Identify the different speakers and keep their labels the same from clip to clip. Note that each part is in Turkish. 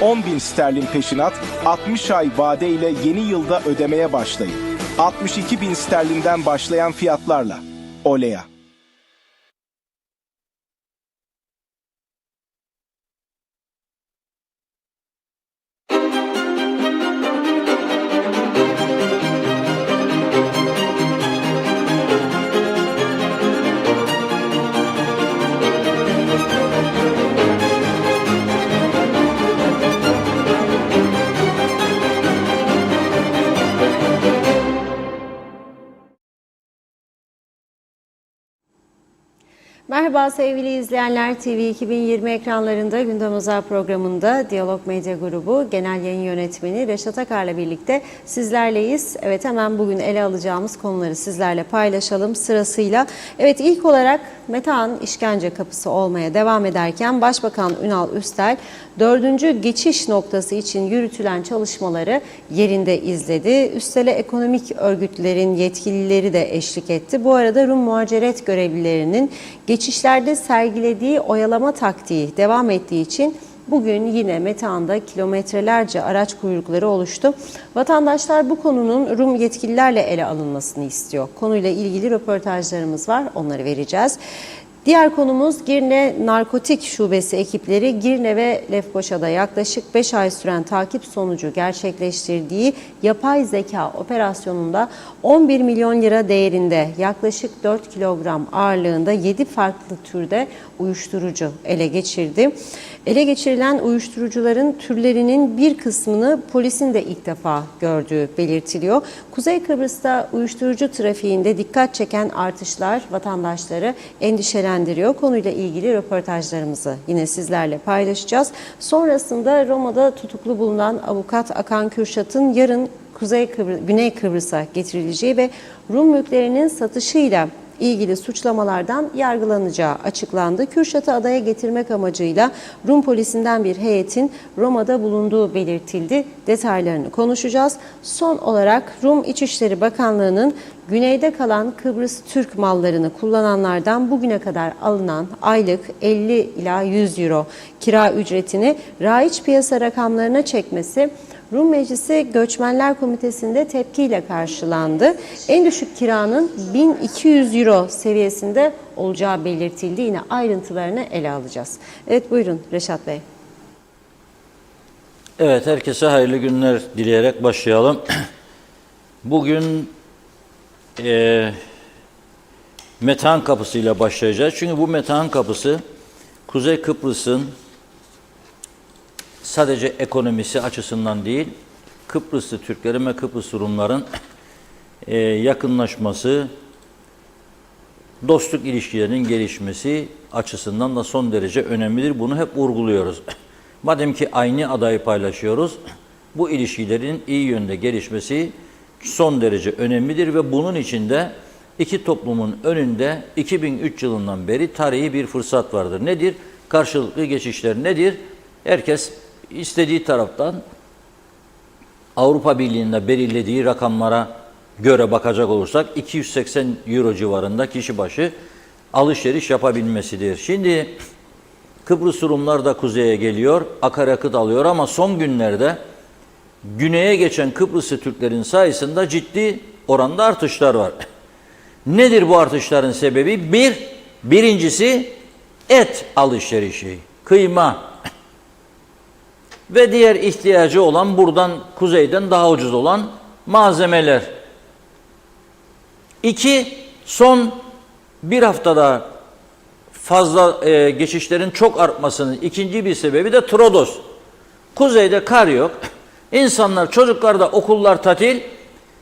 Speaker 1: 10.000 sterlin peşinat, 60 ay vade ile yeni yılda ödemeye başlayın. 62.000 sterlinden başlayan fiyatlarla. Olea.
Speaker 2: Merhaba sevgili izleyenler, TV 2020 ekranlarında Gündem Özel programında Diyalog Medya Grubu Genel Yayın Yönetmeni Reşat Akar'la birlikte sizlerleyiz. Evet, hemen bugün ele alacağımız konuları sizlerle paylaşalım sırasıyla. Evet, ilk olarak Metehan işkence kapısı olmaya devam ederken Başbakan Ünal Üstel 4. geçiş noktası için yürütülen çalışmaları yerinde izledi. Üstel'e ekonomik örgütlerin yetkilileri de eşlik etti. Bu arada Rum muhaciret görevlilerinin geçişlerde sergilediği oyalama taktiği devam ettiği için bugün yine Metehan'da kilometrelerce araç kuyrukları oluştu. Vatandaşlar bu konunun Rum yetkililerle ele alınmasını istiyor. Konuyla ilgili röportajlarımız var, onları vereceğiz. Diğer konumuz Girne Narkotik Şubesi ekipleri Girne ve Lefkoşa'da yaklaşık 5 ay süren takip sonucu gerçekleştirdiği yapay zeka operasyonunda 11 milyon lira değerinde yaklaşık 4 kilogram ağırlığında 7 farklı türde uyuşturucu ele geçirdi. Ele geçirilen uyuşturucuların türlerinin bir kısmını polisin de ilk defa gördüğü belirtiliyor. Kuzey Kıbrıs'ta uyuşturucu trafiğinde dikkat çeken artışlar vatandaşları endişelendiriyor. Konuyla ilgili röportajlarımızı yine sizlerle paylaşacağız. Sonrasında Roma'da tutuklu bulunan avukat Akan Kürşat'ın yarın Güney Kıbrıs'a getirileceği ve Rum mülklerinin satışıyla ilgili suçlamalardan yargılanacağı açıklandı. Kürşat'ı adaya getirmek amacıyla Rum polisinden bir heyetin Roma'da bulunduğu belirtildi. Detaylarını konuşacağız. Son olarak Rum İçişleri Bakanlığı'nın güneyde kalan Kıbrıs Türk mallarını kullananlardan bugüne kadar alınan aylık 50 ila 100 euro kira ücretini raiç piyasa rakamlarına çekmesi Rum Meclisi Göçmenler Komitesi'nde tepkiyle karşılandı. En düşük kiranın 1200 euro seviyesinde olacağı belirtildi. Yine ayrıntılarını ele alacağız. Evet, buyurun Reşat Bey.
Speaker 3: Evet, herkese hayırlı günler dileyerek başlayalım. Bugün Metehan Kapısı ile başlayacağız. Çünkü bu Metehan Kapısı Kuzey Kıbrıs'ın sadece ekonomisi açısından değil, Kıbrıslı Türklerin ve Kıbrıs Rumların yakınlaşması, dostluk ilişkilerinin gelişmesi açısından da son derece önemlidir. Bunu hep vurguluyoruz. Madem ki aynı adayı paylaşıyoruz, bu ilişkilerin iyi yönde gelişmesi son derece önemlidir ve bunun için de iki toplumun önünde 2003 yılından beri tarihi bir fırsat vardır. Nedir? Karşılıklı geçişler nedir? Herkes istediği taraftan Avrupa Birliği'nde belirlediği rakamlara göre bakacak olursak 280 euro civarında kişi başı alışveriş yapabilmesidir. Şimdi Kıbrıs Rumlar da kuzeye geliyor, akaryakıt alıyor ama son günlerde güneye geçen Kıbrıslı Türklerin sayısında ciddi oranda artışlar var. Nedir bu artışların sebebi? Birincisi et alışverişi, kıyma ve diğer ihtiyacı olan buradan kuzeyden daha ucuz olan malzemeler. İki, son bir haftada fazla geçişlerin çok artmasının ikinci bir sebebi de Trodos. Kuzeyde kar yok. İnsanlar, çocuklarda okullar tatil.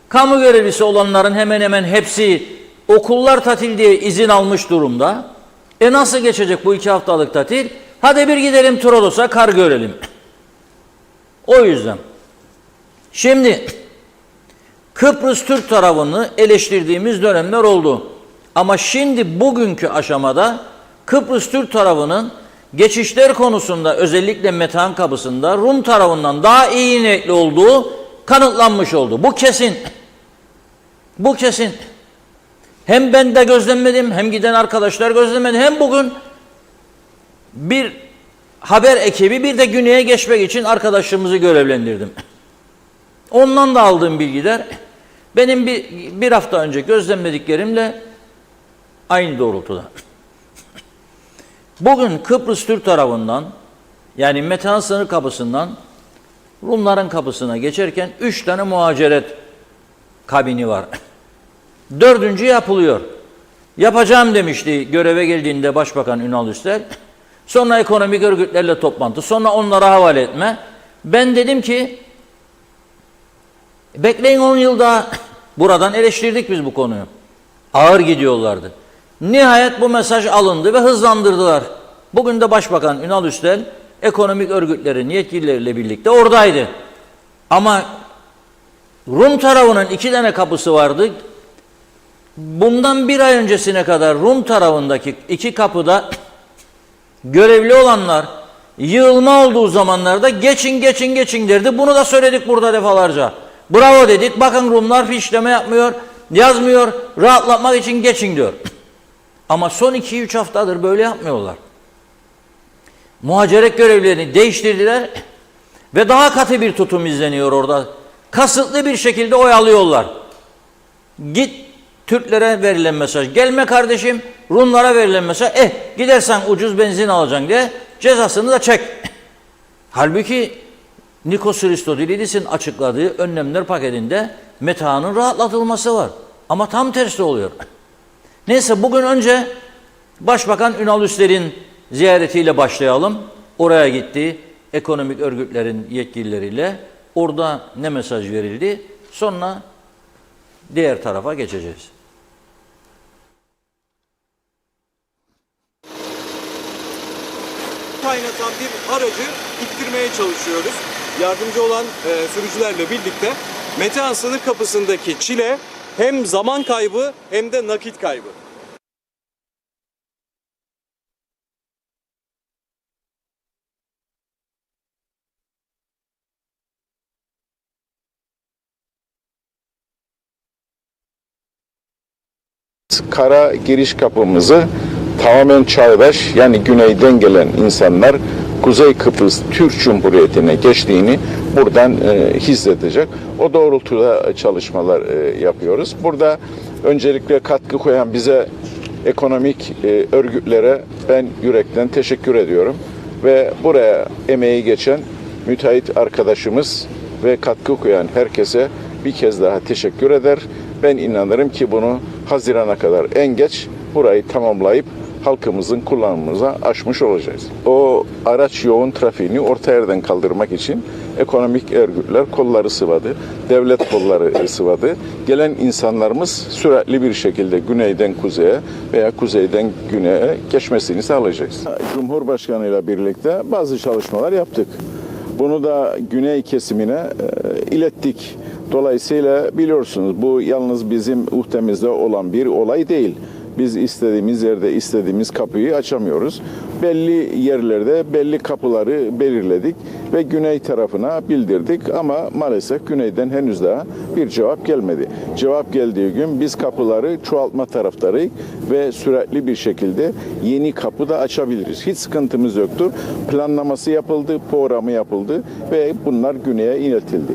Speaker 3: Kamu görevlisi olanların hemen hemen hepsi okullar tatil diye izin almış durumda. Nasıl geçecek bu 2 haftalık tatil? Hadi bir gidelim Trodos'a, kar görelim. O yüzden. Şimdi Kıbrıs Türk tarafını eleştirdiğimiz dönemler oldu. Ama şimdi bugünkü aşamada Kıbrıs Türk tarafının geçişler konusunda özellikle Metehan Kapısı'nda Rum tarafından daha iyi niyetli olduğu kanıtlanmış oldu. Bu kesin. Bu kesin. Hem ben de gözlemledim, hem giden arkadaşlar gözlemledi, hem bugün bir haber ekibi, bir de güneye geçmek için arkadaşlarımızı görevlendirdim. Ondan da aldığım bilgiler benim bir hafta önce gözlemlediklerimle aynı doğrultuda. Bugün Kıbrıs Türk tarafından, yani Metehan sınır kapısından Rumların kapısına geçerken 3 tane muhaciret kabini var. 4. yapılıyor. Yapacağım demişti göreve geldiğinde Başbakan Ünal Üstel. Sonra ekonomik örgütlerle toplantı, sonra onlara havale etme. Ben dedim ki bekleyin 10 yıl daha. Buradan eleştirdik biz bu konuyu. Ağır gidiyorlardı. Nihayet bu mesaj alındı ve hızlandırdılar. Bugün de Başbakan Ünal Üstel ekonomik örgütlerin yetkilileriyle birlikte oradaydı. Ama Rum tarafının 2 tane kapısı vardı. Bundan 1 ay öncesine kadar Rum tarafındaki 2 kapıda görevli olanlar yığılma olduğu zamanlarda geçin geçin geçin derdi. Bunu da söyledik burada defalarca. Bravo dedik. Bakın Rumlar fişleme yapmıyor, yazmıyor, rahatlatmak için geçin diyor. Ama son 2-3 haftadır böyle yapmıyorlar. Muhaciret görevlerini değiştirdiler ve daha katı bir tutum izleniyor orada. Kasıtlı bir şekilde oyalıyorlar. Git Türklere verilen mesaj, gelme kardeşim, Rumlara verilen mesaj, gidersen ucuz benzin alacaksın diye cezasını da çek. Halbuki Nikos Christodoulidis'in açıkladığı önlemler paketinde Metehan'ın rahatlatılması var. Ama tam tersi oluyor. Neyse, bugün önce Başbakan Ünal Üstel'in ziyaretiyle başlayalım. Oraya gitti, ekonomik örgütlerin yetkilileriyle. Orada ne mesaj verildi? Sonra diğer tarafa geçeceğiz.
Speaker 4: Kaynatan bir aracı ittirmeye çalışıyoruz. Yardımcı olan sürücülerle birlikte Metehan sınır kapısındaki çile hem zaman kaybı hem de nakit kaybı.
Speaker 5: Kara giriş kapımızı tamamen çağdaş, yani güneyden gelen insanlar Kuzey Kıbrıs Türk Cumhuriyeti'ne geçtiğini buradan hissedecek. O doğrultuda çalışmalar yapıyoruz. Burada öncelikle katkı koyan bize ekonomik örgütlere ben yürekten teşekkür ediyorum. Ve buraya emeği geçen müteahhit arkadaşımız ve katkı koyan herkese bir kez daha teşekkür eder. Ben inanırım ki bunu Haziran'a kadar en geç burayı tamamlayıp halkımızın kullanımımıza açmış olacağız. O araç yoğun trafiğini orta yerden kaldırmak için ekonomik örgütler kolları sıvadı, devlet kolları sıvadı. Gelen insanlarımız süratli bir şekilde güneyden kuzeye veya kuzeyden güneye geçmesini sağlayacağız. Cumhurbaşkanı ile birlikte bazı çalışmalar yaptık. Bunu da güney kesimine ilettik. Dolayısıyla biliyorsunuz, bu yalnız bizim uhtemizde olan bir olay değil. Biz istediğimiz yerde istediğimiz kapıyı açamıyoruz. Belli yerlerde belli kapıları belirledik ve güney tarafına bildirdik ama maalesef güneyden henüz daha bir cevap gelmedi. Cevap geldiği gün biz kapıları çoğaltma taraftarıyız ve süratli bir şekilde yeni kapı da açabiliriz. Hiç sıkıntımız yoktur. Planlaması yapıldı, programı yapıldı ve bunlar güneye iletildi.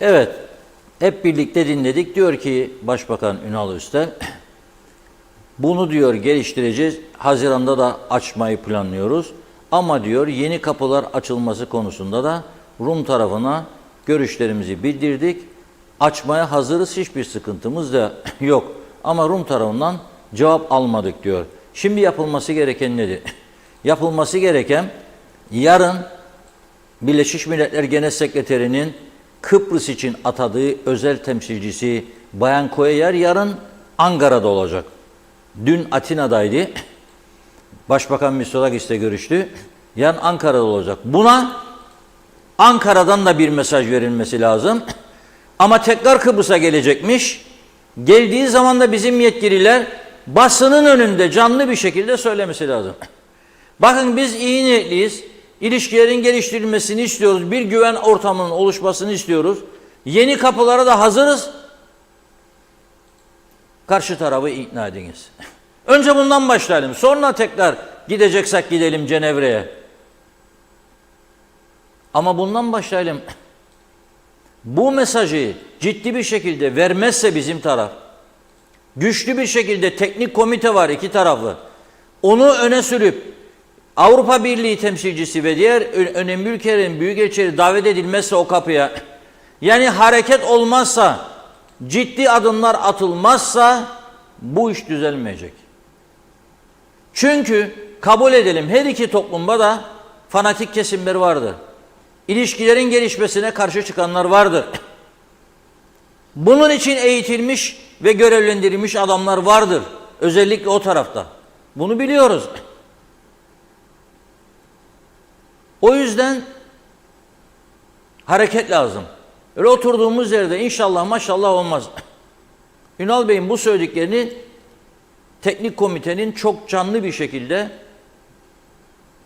Speaker 3: Evet, hep birlikte dinledik. Diyor ki Başbakan Ünal Üstel, bunu diyor geliştireceğiz. Haziran'da da açmayı planlıyoruz. Ama diyor yeni kapılar açılması konusunda da Rum tarafına görüşlerimizi bildirdik. Açmaya hazırız, hiçbir sıkıntımız da yok. Ama Rum tarafından cevap almadık diyor. Şimdi yapılması gereken nedir? Yapılması gereken, yarın Birleşmiş Milletler Genel Sekreteri'nin Kıbrıs için atadığı özel temsilcisi Bayan Koyer yarın Ankara'da olacak. Dün Atina'daydı. Başbakan Mitsotakis'le görüştü. Yarın Ankara'da olacak. Buna Ankara'dan da bir mesaj verilmesi lazım. Ama tekrar Kıbrıs'a gelecekmiş. Geldiği zaman da bizim yetkililer basının önünde canlı bir şekilde söylemesi lazım. Bakın, biz iyi niyetliyiz. İlişkilerin geliştirilmesini istiyoruz. Bir güven ortamının oluşmasını istiyoruz. Yeni kapılara da hazırız. Karşı tarafı ikna ediniz. Önce bundan başlayalım. Sonra tekrar gideceksek gidelim Cenevre'ye. Ama bundan başlayalım. Bu mesajı ciddi bir şekilde vermezse bizim taraf, güçlü bir şekilde teknik komite var iki taraflı. Onu öne sürüp Avrupa Birliği temsilcisi ve diğer önemli ülkelerin büyükelçileri davet edilmezse o kapıya, yani hareket olmazsa, ciddi adımlar atılmazsa bu iş düzelmeyecek. Çünkü kabul edelim, her iki toplumda da fanatik kesimler vardır. İlişkilerin gelişmesine karşı çıkanlar vardır. Bunun için eğitilmiş ve görevlendirilmiş adamlar vardır. Özellikle o tarafta. Bunu biliyoruz. O yüzden hareket lazım. Öyle oturduğumuz yerde inşallah maşallah olmaz. Ünal Bey'in bu söylediklerini teknik komitenin çok canlı bir şekilde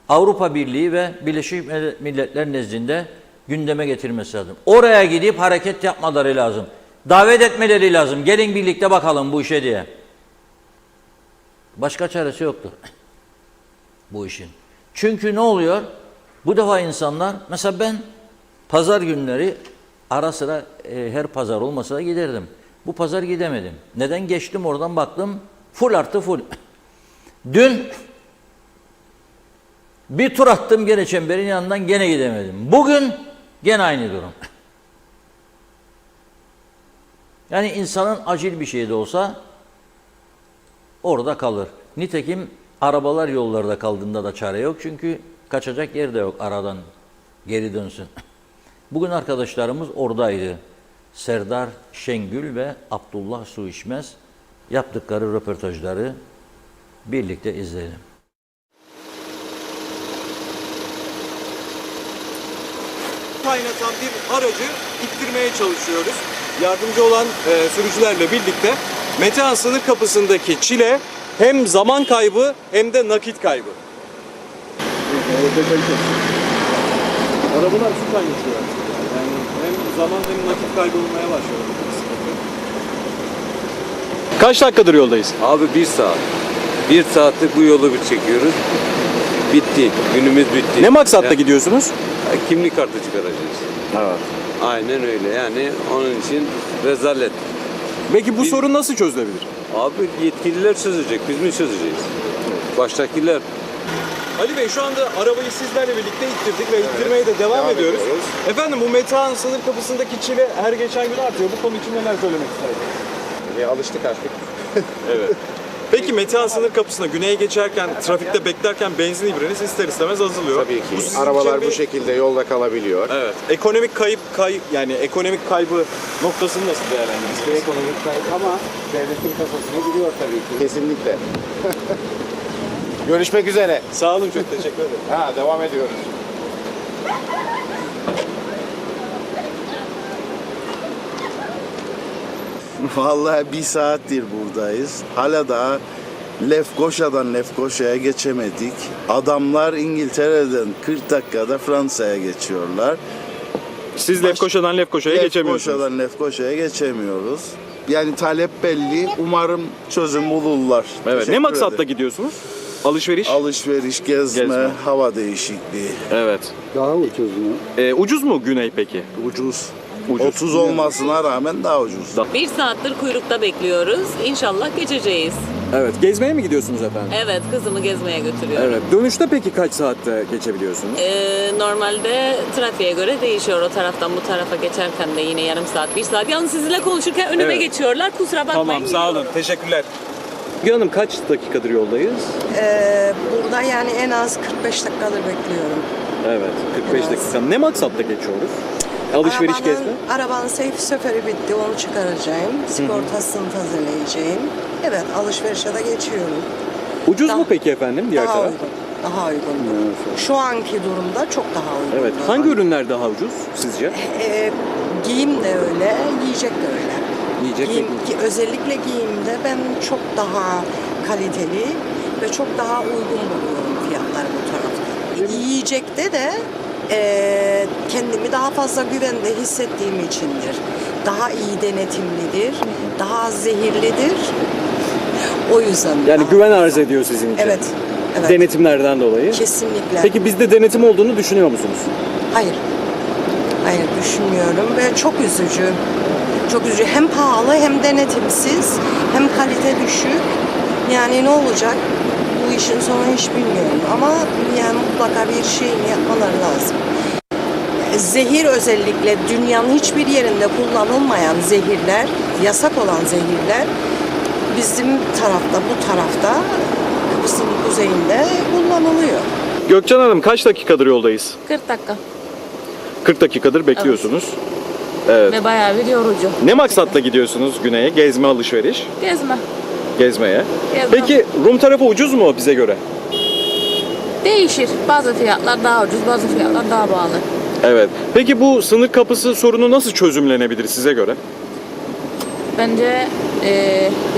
Speaker 3: Avrupa Birliği ve Birleşik Milletler nezdinde gündeme getirmesi lazım. Oraya gidip hareket yapmaları lazım. Davet etmeleri lazım. Gelin birlikte bakalım bu işe diye. Başka çaresi yoktur bu işin. Çünkü ne oluyor? Bu defa insanlar, mesela ben pazar günleri ara sıra her pazar olmasa da giderdim. Bu pazar gidemedim. Neden? Geçtim oradan baktım. Full artı full. Dün bir tur attım gene çemberin yanından, gene gidemedim. Bugün gene aynı durum. Yani insanın acil bir şey de olsa orada kalır. Nitekim arabalar yollarda kaldığında da çare yok. Çünkü kaçacak yer de yok aradan geri dönsün. Bugün arkadaşlarımız oradaydı. Serdar Şengül ve Abdullah Suişmez yaptıkları röportajları birlikte izleyelim.
Speaker 4: Kaynatan bir aracı ittirmeye çalışıyoruz. Yardımcı olan sürücülerle birlikte Metehan sınır kapısındaki çile hem zaman kaybı hem de nakit kaybı. Arabalar su kaynatıyor. Yani hem zaman hem nakit kaybı olmaya başlıyor. Kaç dakikadır yoldayız?
Speaker 6: Abi 1 saat. 1 saatlik bu yolu bir çekiyoruz. Bitti. Günümüz bitti.
Speaker 4: Ne maksatla gidiyorsunuz?
Speaker 6: Kimlik kartı çıkaracağız.
Speaker 4: Evet.
Speaker 6: Aynen öyle. Yani onun için rezalet.
Speaker 4: Peki bu sorun nasıl çözülebilir?
Speaker 6: Abi yetkililer çözecek. Biz mi çözeceğiz? Baştakiler.
Speaker 4: Ali Bey, şu anda arabayı sizlerle birlikte ittirdik ve ittirmeye de devam ediyoruz. Efendim, bu Metehan sınır kapısındaki çile her geçen gün artıyor. Bu konu için neler söylemek istersiniz?
Speaker 7: Alıştık artık.
Speaker 4: Evet. Peki Metehan sınır kapısına güneye geçerken, trafikte beklerken benzin ibreniz ister istemez azalıyor.
Speaker 7: Tabii ki.
Speaker 4: Bu sizin
Speaker 7: Arabalar
Speaker 4: için
Speaker 7: bu şekilde yolda kalabiliyor.
Speaker 4: Evet. Ekonomik yani ekonomik kaybı noktasını nasıl değerlendirirsiniz?
Speaker 7: Ekonomik kayıp ama devletin kasasına giriyor tabii ki. Kesinlikle. Görüşmek üzere.
Speaker 4: Sağ olun, çok teşekkür ederim.
Speaker 7: Devam ediyoruz.
Speaker 8: Vallahi 1 saattir buradayız. Hala daha Lefkoşa'dan Lefkoşa'ya geçemedik. Adamlar İngiltere'den 40 dakikada Fransa'ya geçiyorlar.
Speaker 4: Siz Lefkoşa'dan Lefkoşa'ya geçemiyorsunuz.
Speaker 8: Lefkoşa'dan Lefkoşa'ya geçemiyoruz. Yani talep belli. Umarım çözüm bulurlar.
Speaker 4: Evet.
Speaker 8: Teşekkür
Speaker 4: Ne maksatla
Speaker 8: ederim.
Speaker 4: gidiyorsunuz? Alışveriş?
Speaker 8: Alışveriş, gezme, hava değişikliği.
Speaker 4: Evet.
Speaker 7: Daha ucuz mu?
Speaker 4: Ucuz mu Güney peki?
Speaker 8: Ucuz.
Speaker 4: Ucuz.
Speaker 8: 30 olmasına rağmen daha ucuz.
Speaker 9: 1 saattir kuyrukta bekliyoruz. İnşallah geçeceğiz.
Speaker 4: Evet. Gezmeye mi gidiyorsunuz efendim?
Speaker 9: Evet, kızımı gezmeye götürüyorum.
Speaker 4: Evet. Dönüşte peki kaç saatte geçebiliyorsunuz?
Speaker 9: Normalde trafiğe göre değişiyor. O taraftan bu tarafa geçerken de yine yarım saat, 1 saat. Yalnız sizinle konuşurken önüme
Speaker 4: Evet.
Speaker 9: geçiyorlar. Kusura bakmayın.
Speaker 4: Tamam, sağ olun. Teşekkürler. Müge Hanım, kaç dakikadır yoldayız?
Speaker 10: Burada yani en az 45 dakikadır bekliyorum.
Speaker 4: Evet, 45 dakika. Ne maksatla geçiyoruz? Alışveriş gezme?
Speaker 10: Arabanın seferi bitti, onu çıkaracağım. Sigortasını tazeleyeceğim. Evet, alışverişe de geçiyorum.
Speaker 4: Ucuz
Speaker 10: Daha-
Speaker 4: mu peki efendim diğer
Speaker 10: Daha
Speaker 4: taraf?
Speaker 10: uygun. Daha uygun. Şu anki durumda çok daha uygun.
Speaker 4: Evet. Hangi ürünler daha ucuz sizce?
Speaker 10: Giyim de öyle, yiyecek de öyle.
Speaker 4: Yiyecek ve
Speaker 10: Özellikle giyimde ben çok daha kaliteli ve çok daha uygun buluyorum fiyatları bu tarafta. Yiyecekte de kendimi daha fazla güvende hissettiğim içindir. Daha iyi denetimlidir, daha az zehirlidir. O yüzden.
Speaker 4: Yani güven arz ediyor sizin için.
Speaker 10: Evet. Evet.
Speaker 4: Denetimlerden dolayı.
Speaker 10: Kesinlikle.
Speaker 4: Peki bizde denetim olduğunu düşünüyor musunuz?
Speaker 10: Hayır. Hayır düşünmüyorum ve çok üzücü. Çok üzücü. Hem pahalı hem denetimsiz hem kalite düşük. Yani ne olacak? Bu işin sonu hiç bilmiyorum ama yani mutlaka bir şeyini yapmaları lazım. Zehir özellikle dünyanın hiçbir yerinde kullanılmayan zehirler, yasak olan zehirler bizim tarafta, bu tarafta Kıbrıs'ın kuzeyinde kullanılıyor.
Speaker 4: Gökçen Hanım kaç dakikadır yoldayız?
Speaker 9: 40 dakika
Speaker 4: 40 dakikadır bekliyorsunuz. Evet.
Speaker 9: ve bayağı bir yorucu.
Speaker 4: Ne maksatla gidiyorsunuz güneye? Gezme, alışveriş?
Speaker 9: Gezme.
Speaker 4: Gezmeye.
Speaker 9: Gezme.
Speaker 4: Peki Rum tarafı ucuz mu bize göre?
Speaker 9: Değişir. Bazı fiyatlar daha ucuz, bazı fiyatlar daha pahalı.
Speaker 4: Evet. Peki bu sınır kapısı sorunu nasıl çözümlenebilir size göre?
Speaker 9: Bence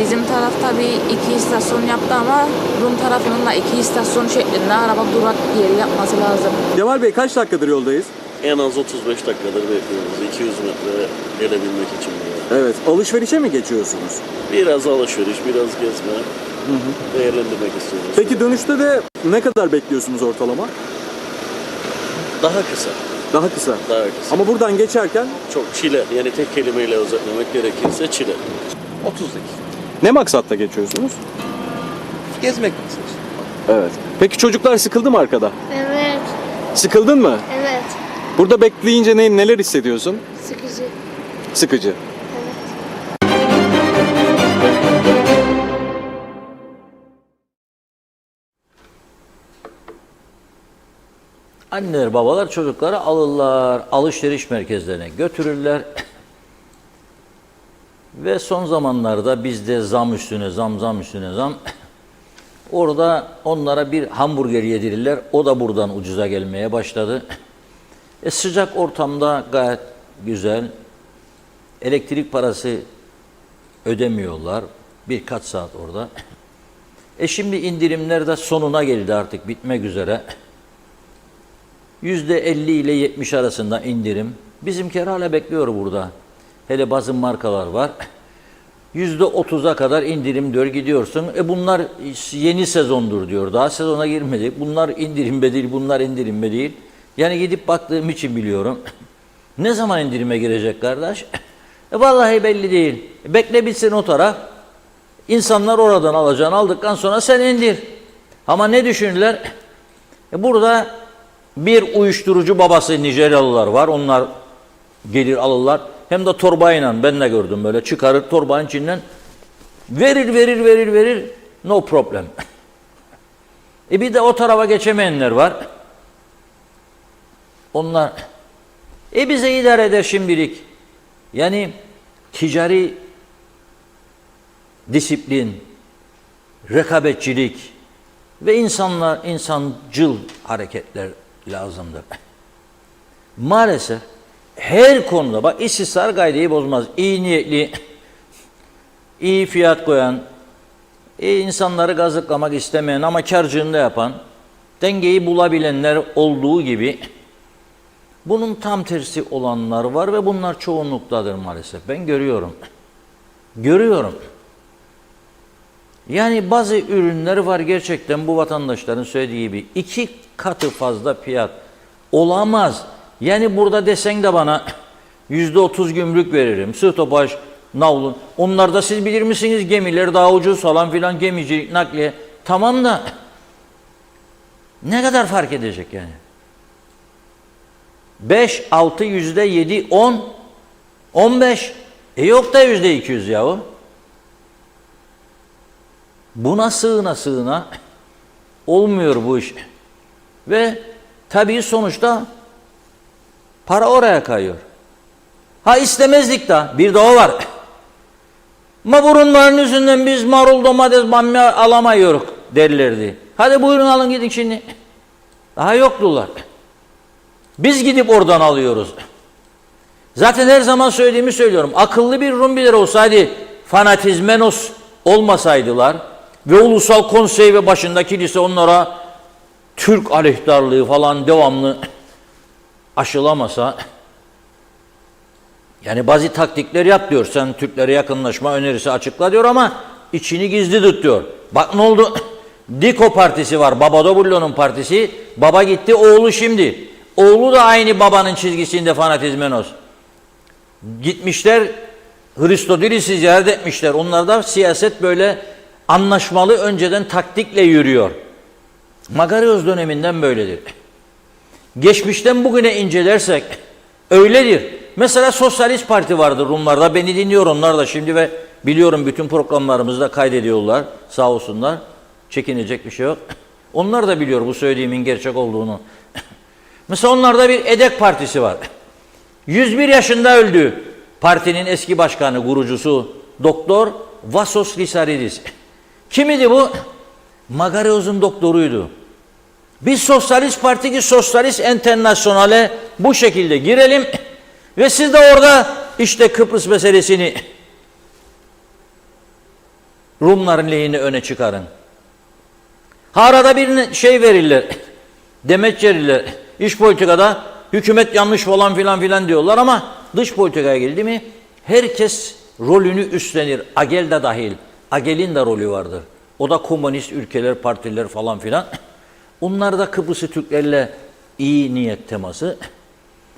Speaker 9: bizim taraf tabii 2 istasyon yaptı ama Rum tarafının da 2 istasyon şeklinde araba durak yeri yapması lazım.
Speaker 4: Cemal Bey kaç dakikadır yoldayız?
Speaker 11: En az 35 dakikadır bekliyoruz. 200 metre gelebilmek için.
Speaker 4: Evet. Alışverişe mi geçiyorsunuz?
Speaker 11: Biraz alışveriş, biraz gezme. Değerlendirmek istiyoruz.
Speaker 4: Peki dönüşte de ne kadar bekliyorsunuz ortalama?
Speaker 11: Daha kısa.
Speaker 4: Daha kısa.
Speaker 11: Daha kısa.
Speaker 4: Ama buradan geçerken
Speaker 11: Çok çile. Yani tek kelimeyle özetlemek gerekirse çile. 30 dakika.
Speaker 4: ne maksatla geçiyorsunuz?
Speaker 11: Gezmek istiyoruz.
Speaker 4: Evet. Peki çocuklar sıkıldı mı arkada?
Speaker 12: Evet,
Speaker 4: Sıkıldın mı?
Speaker 12: evet.
Speaker 4: Burada bekleyince neler hissediyorsun?
Speaker 12: Sıkıcı.
Speaker 4: Sıkıcı.
Speaker 3: Anneler babalar çocukları alırlar, alışveriş merkezlerine götürürler. Ve son zamanlarda bizde zam üstüne zam üstüne zam. Orada onlara bir hamburger yedirirler. O da buradan ucuza gelmeye başladı. Sıcak ortamda gayet güzel. Elektrik parası ödemiyorlar. Birkaç saat orada. Şimdi indirimler de sonuna geldi artık bitmek üzere. %50 ile 70 arasında indirim. Bizimkiler hala bekliyor burada. Hele bazı markalar var. %30'a kadar indirim diyor gidiyorsun. Bunlar yeni sezondur diyor. Daha sezona girmedik. Bunlar indirimde değil, bunlar indirimde değil. Yani gidip baktığım için biliyorum. Ne zaman indirime girecek kardeş? Vallahi belli değil. Bekle bitsin o taraf. İnsanlar oradan alacağını aldıktan sonra sen indir. Ama ne düşünürler? Burada bir uyuşturucu babası Nijeryalılar var. Onlar gelir alırlar. Hem de torbayla ben de gördüm böyle çıkarır torbanın içinden verir no problem. Bir de o tarafa geçemeyenler var. Onlar bize idare eder şimdilik. Yani ticari disiplin, rekabetçilik ve insancıl hareketler lazımdır. Maalesef her konuda bak istismar gaydeyi bozmaz. İyi niyetli, iyi fiyat koyan, insanları gazıklamak istemeyen ama kârcılığını da yapan, dengeyi bulabilenler olduğu gibi bunun tam tersi olanlar var ve bunlar çoğunluktadır maalesef. Ben görüyorum. Görüyorum. Yani bazı ürünler var gerçekten bu vatandaşların söylediği gibi 2 katı fazla fiyat olamaz. Yani burada desen de bana %30 gümrük veririm. Sırtobaş, navlun. Onlarda siz bilir misiniz gemiler daha ucuz falan filan gemici, nakliye. Tamam da ne kadar fark edecek yani? 5, 6, %7, 10, 15. Yok da %200 yahu. Buna sığına olmuyor bu iş. Ve tabii sonuçta para oraya kayıyor. Ha istemezdik de bir de o var. Ma burunların yüzünden biz marul, domates, bamya alamıyoruz derlerdi. Hadi buyurun alın gidin şimdi. Daha yoktular. Biz gidip oradan alıyoruz. Zaten her zaman söylediğimi söylüyorum. Akıllı bir Rumbiler olsaydı, fanatizmenos olmasaydılar ve ulusal konsey ve başındaki kilise onlara Türk aleyhtarlığı falan devamlı aşılamasa, yani bazı taktikler yap diyor. Sen Türklere yakınlaşma önerisi açıkla diyor ama içini gizli tut diyor. Bak ne oldu? Diko partisi var. Babadoglu'nun partisi. Baba gitti, oğlu şimdi. Oğlu da aynı babanın çizgisinde fanatizmenos. Gitmişler Hristodelis'i ziyaret etmişler. Onlarda siyaset böyle anlaşmalı, önceden taktikle yürüyor. Magarios döneminden böyledir. Geçmişten bugüne incelersek öyledir. Mesela Sosyalist Parti vardır Rumlarda. Beni dinliyor onlar da şimdi ve biliyorum bütün programlarımızda kaydediyorlar. Sağ olsunlar. Çekinecek bir şey yok. Onlar da biliyor bu söylediğimin gerçek olduğunu. Mesela onlarda bir Edek Partisi var. 101 yaşında öldü. Partinin eski başkanı, kurucusu Doktor Vasos Lisaridis. Kim idi bu? Magarios'un doktoruydu. Biz Sosyalist Parti ki Sosyalist Enternasyonale bu şekilde girelim ve siz de orada işte Kıbrıs meselesini Rumların lehine öne çıkarın. Arada bir şey verirler, demeç verirler. İç politikada hükümet yanlış falan filan filan diyorlar ama dış politikaya geldi mi herkes rolünü üstlenir. Agel de dahil. Agel'in de rolü vardır. O da komünist ülkeler, partiler falan filan. Onlar da Kıbrıs'ı Türklerle iyi niyet teması.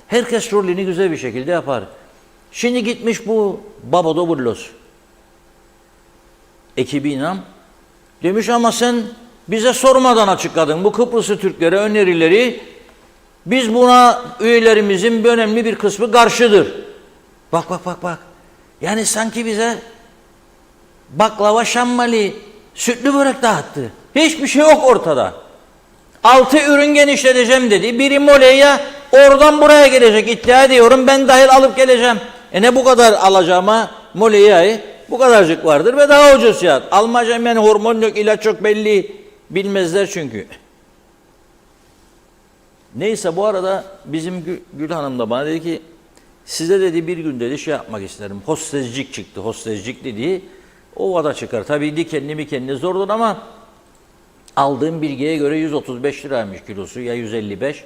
Speaker 3: Herkes rolünü güzel bir şekilde yapar. Şimdi gitmiş bu Babadogluos ekibi inan. Demiş ama sen bize sormadan açıkladın bu Kıbrıs'ı Türklere önerileri. Biz buna üyelerimizin önemli bir kısmı karşıdır. Bak. Yani sanki bize baklava, şammali, sütlü börek dağıttı. Hiçbir şey yok ortada. 6 ürün genişleteceğim dedi. Biri Mole'ye oradan buraya gelecek. İddia ediyorum ben dahil alıp geleceğim. Ne bu kadar alacağıma Mole'ye bu kadarcık vardır ve daha ucuz fiyat. Almayacağım yani hormon yok, ilaç yok belli. Bilmezler çünkü. Neyse bu arada bizim Gül Hanım da bana dedi ki size dedi bir gün dedi şey yapmak isterim. Hostescik çıktı. Hostescik dediği ovada çıkar. Tabii dikenli zordur ama aldığım bilgiye göre 135 liraymış kilosu ya 155.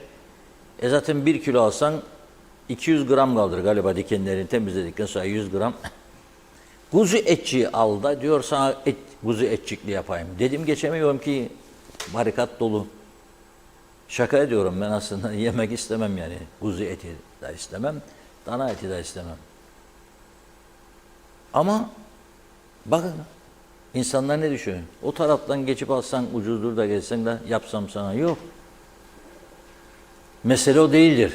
Speaker 3: Zaten 1 kilo alsan 200 gram kaldır galiba dikenlerini temizledikten sonra 100 gram. Kuzu etçiği al da diyor sana kuzu etçikli yapayım. Dedim geçemiyorum ki barikat dolu. Şaka ediyorum ben aslında yemek istemem yani. Kuzu eti de istemem, dana eti de istemem. Ama bakın insanlar ne düşünüyor? O taraftan geçip alsan ucuzdur da gelsen de yapsam sana yok. Mesele o değildir.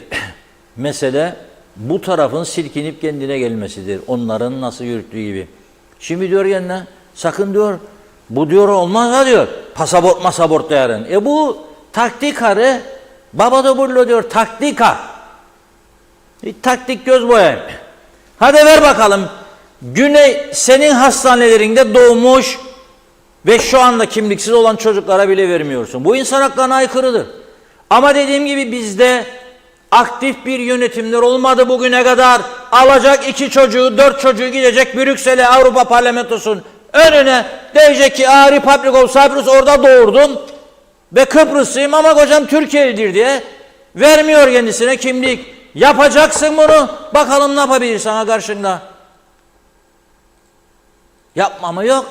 Speaker 3: Mesele bu tarafın silkinip kendine gelmesidir. Onların nasıl yürüttüğü gibi. Şimdi diyor kendine sakın diyor bu diyor olmaz ha diyor. Pasaport yarın. Bu taktikarı Babadoglu diyor taktika. Taktik göz boyayım. Hadi ver bakalım. Güney senin hastanelerinde doğmuş ve şu anda kimliksiz olan çocuklara bile vermiyorsun. Bu insan haklarına aykırıdır. Ama dediğim gibi bizde aktif bir yönetimler olmadı bugüne kadar. Alacak 2 çocuğu, 4 çocuğu gidecek Brüksel'e, Avrupa Parlamentosu'nun önüne diyecek ki Republic of Cyprus orada doğurdum ve Kıbrıslıyım ama kocam Türkiye'lidir diye vermiyor kendisine kimlik. Yapacaksın bunu. Bakalım ne yapabilir sana karşında. Yapma mı? Yok.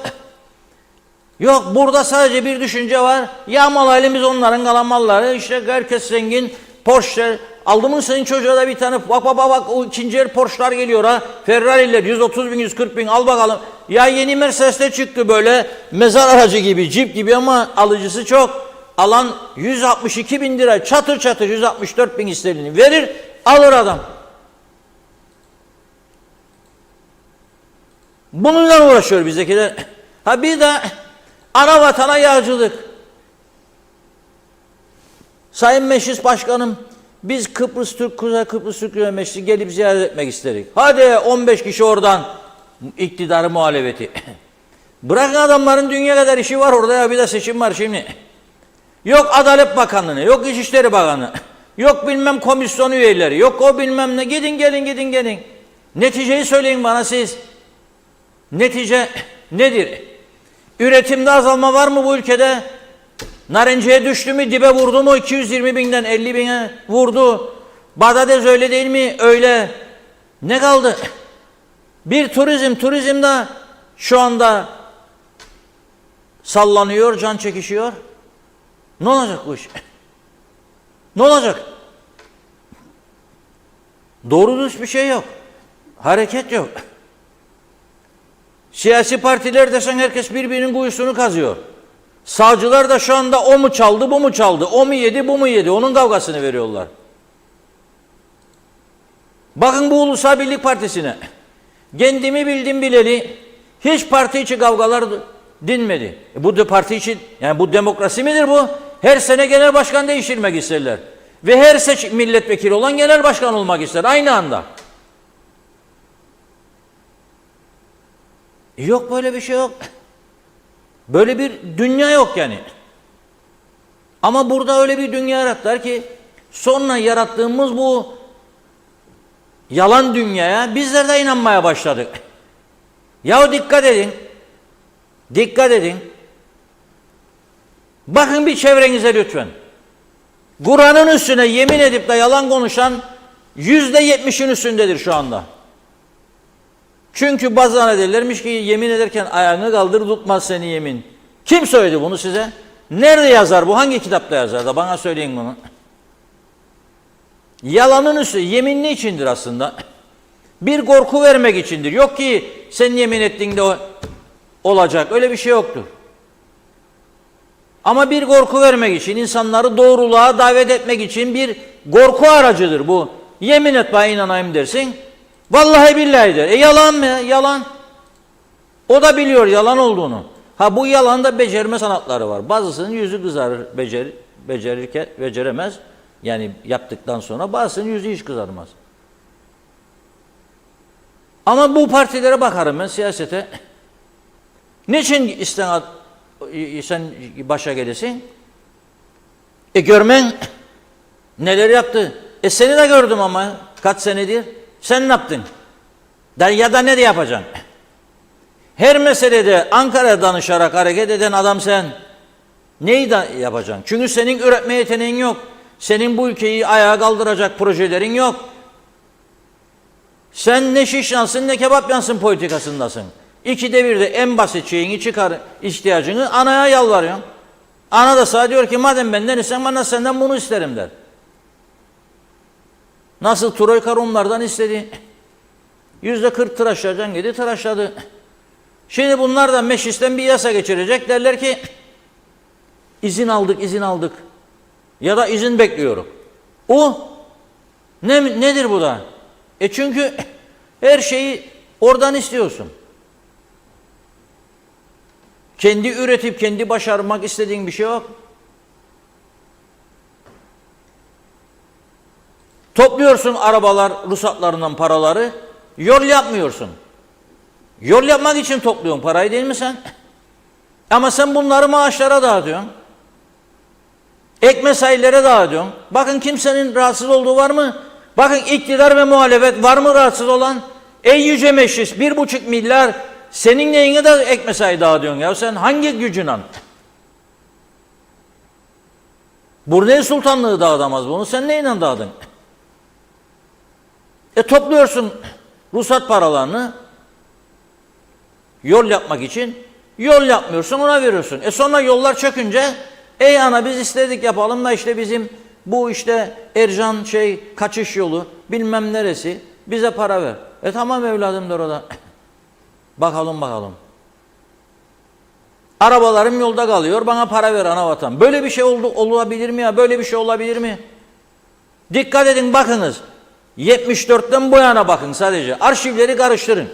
Speaker 3: Yok burada sadece bir düşünce var. Yağmalayalım biz onların kalan malları. İşte herkes zengin. Porsche. Aldı mı senin çocuğa da bir tane bak o ikinci el Porsche'lar geliyor ha. Ferrari'ler 130 bin 140 bin al bakalım. Ya yeni Mercedes'te çıktı böyle mezar aracı gibi Jeep gibi ama alıcısı çok. Alan 162 bin lira çatır çatır 164 bin sterlini verir alır adam. Bununla uğraşıyor bizdekiler. Ha bir de ana vatana yağcılık. Sayın Meclis Başkanım biz Kıbrıs Türk Kuzey Kıbrıs Türk Meclisi gelip ziyaret etmek istedik. Hadi 15 kişi oradan iktidarı muhalefeti. Bırakın adamların dünya kadar işi var orada ya bir de seçim var şimdi. Yok Adalet Bakanlığı, yok İçişleri Bakanı, yok bilmem komisyon üyeleri, yok o bilmem ne. Gidin gelin. Neticeyi söyleyin bana siz. Netice nedir? Üretimde azalma var mı bu ülkede? Narenciye düştü mü, dibe vurdu mu 220 binden 50 bine vurdu. Patates öyle değil mi? Öyle. Ne kaldı? Bir turizm de şu anda sallanıyor, can çekişiyor. Ne olacak bu iş? Ne olacak? Doğru düz bir şey yok. Hareket yok. Siyasi partiler desen herkes birbirinin kuyusunu kazıyor. Savcılar da şu anda o mu çaldı, bu mu çaldı, o mu yedi, bu mu yedi, onun kavgasını veriyorlar. Bakın bu Ulusal Birlik Partisi'ne. Kendimi bildim bileli hiç parti içi kavgalar dinmedi. Bu da parti içi, yani bu demokrasi midir bu? Her sene genel başkan değiştirmek isterler. Ve her milletvekili olan genel başkan olmak ister aynı anda. Yok böyle bir şey yok. Böyle bir dünya yok yani. Ama burada öyle bir dünya yarattılar ki sonra yarattığımız bu yalan dünyaya bizler de inanmaya başladık. Yahu dikkat edin. Dikkat edin. Bakın bir çevrenize lütfen. Kur'an'ın üstüne yemin edip de yalan konuşan %70'in üstündedir şu anda. Çünkü bazen ederlermiş ki yemin ederken ayağını kaldır tutmaz seni yemin. Kim söyledi bunu size? Nerede yazar bu? Hangi kitapta yazar da bana söyleyin bunu. Yalanın üstü yemin ne içindir aslında? Bir korku vermek içindir. Yok ki sen yemin ettiğinde olacak. Öyle bir şey yoktur. Ama bir korku vermek için, insanları doğruluğa davet etmek için bir korku aracıdır bu. Yemin et bana inanayım dersin. Vallahi billahi der. Yalan mı? Yalan. O da biliyor yalan olduğunu. Ha bu yalanda becerme sanatları var. Bazısının yüzü kızarır, beceremez. Yani yaptıktan sonra bazısının yüzü hiç kızarmaz. Ama bu partilere bakarım ben siyasete. Niçin sen başa gelesin? Görmen neler yaptı. Seni de gördüm ama kaç senedir. Sen ne yaptın? Ya da ne de yapacaksın? Her meselede Ankara'ya danışarak hareket eden adam sen. Neyi de yapacaksın? Çünkü senin üretme yeteneğin yok. Senin bu ülkeyi ayağa kaldıracak projelerin yok. Sen ne şiş yansın ne kebap yansın politikasındasın. İkide bir de en basit şeyini çıkar, ihtiyacını anaya yalvarıyorsun. Ana da sana diyor ki madem benden isten bana senden bunu isterim der. Nasıl Troika Rumlardan istedi. %40 tıraşlayacaksın dedi, tıraşladı. Şimdi bunlar da meclisten bir yasa geçirecek. Derler ki izin aldık. Ya da izin bekliyorum. Nedir bu da? Çünkü her şeyi oradan istiyorsun. Kendi üretip kendi başarmak istediğin bir şey yok. Topluyorsun arabalar ruhsatlarından paraları, yol yapmıyorsun. Yol yapmak için topluyorsun parayı değil mi sen? Ama sen bunları maaşlara dağıtıyorsun. Ek mesailere dağıtıyorsun. Bakın kimsenin rahatsız olduğu var mı? Bakın iktidar ve muhalefet var mı rahatsız olan? Ey yüce meclis 1,5 milyar senin neyine de ek mesai dağıtıyorsun ya? Sen hangi gücünle? Brunei Sultanlığı dağıtamaz bunu. Sen neyle dağıdın? Topluyorsun ruhsat paralarını yol yapmak için. Yol yapmıyorsun ona veriyorsun. Sonra yollar çökünce ey ana biz istedik yapalım da işte bizim bu işte Ercan kaçış yolu bilmem neresi bize para ver. Tamam evladım da orada. Bakalım. Arabalarım yolda kalıyor bana para ver anavatan. Böyle bir şey olabilir mi ya? Böyle bir şey olabilir mi? Dikkat edin bakınız. 74'ten bu yana bakın sadece. Arşivleri karıştırın.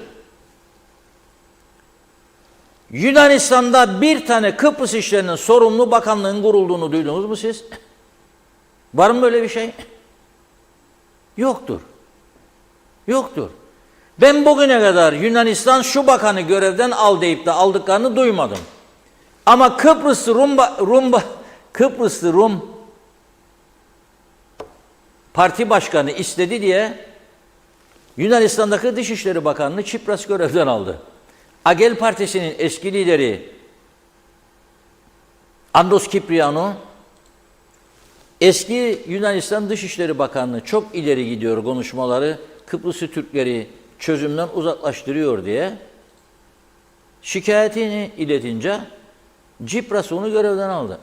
Speaker 3: Yunanistan'da bir tane Kıbrıs işlerinin sorumlu bakanlığın kurulduğunu duydunuz mu siz? Var mı böyle bir şey? Yoktur. Ben bugüne kadar Yunanistan şu bakanı görevden al deyip de aldıklarını duymadım. Ama Kıbrıslı Rum Parti Başkanı istedi diye Yunanistan'daki Dışişleri Bakanı'nı Çipras görevden aldı. Agel Partisi'nin eski lideri Andros Kyprianou Eski Yunanistan Dışişleri Bakanlığı çok ileri gidiyor konuşmaları, Kıbrıslı Türkleri çözümden uzaklaştırıyor diye şikayetini iletince Cipras onu görevden aldı.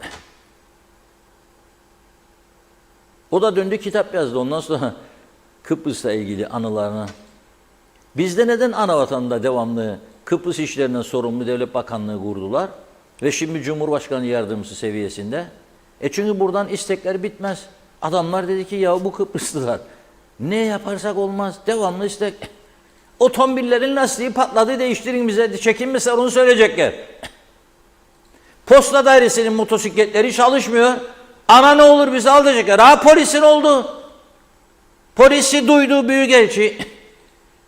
Speaker 3: O da döndü kitap yazdı ondan sonra Kıbrıs'la ilgili anılarını. Bizde neden Anavatan'da devamlı Kıbrıs işlerinden sorumlu devlet bakanlığı kurdular ve şimdi Cumhurbaşkanı yardımcısı seviyesinde? Çünkü buradan istekler bitmez. Adamlar dedi ki ya bu Kıbrıslılar ne yaparsak olmaz, devamlı istek. Otomobillerin lastiği patladı, değiştirin bize, çekinmese onu söyleyecekler. Posta dairesinin motosikletleri çalışmıyor. Ana ne olur bizi alacaklar. Ha polisin oldu. Polisi duydu büyükelçi.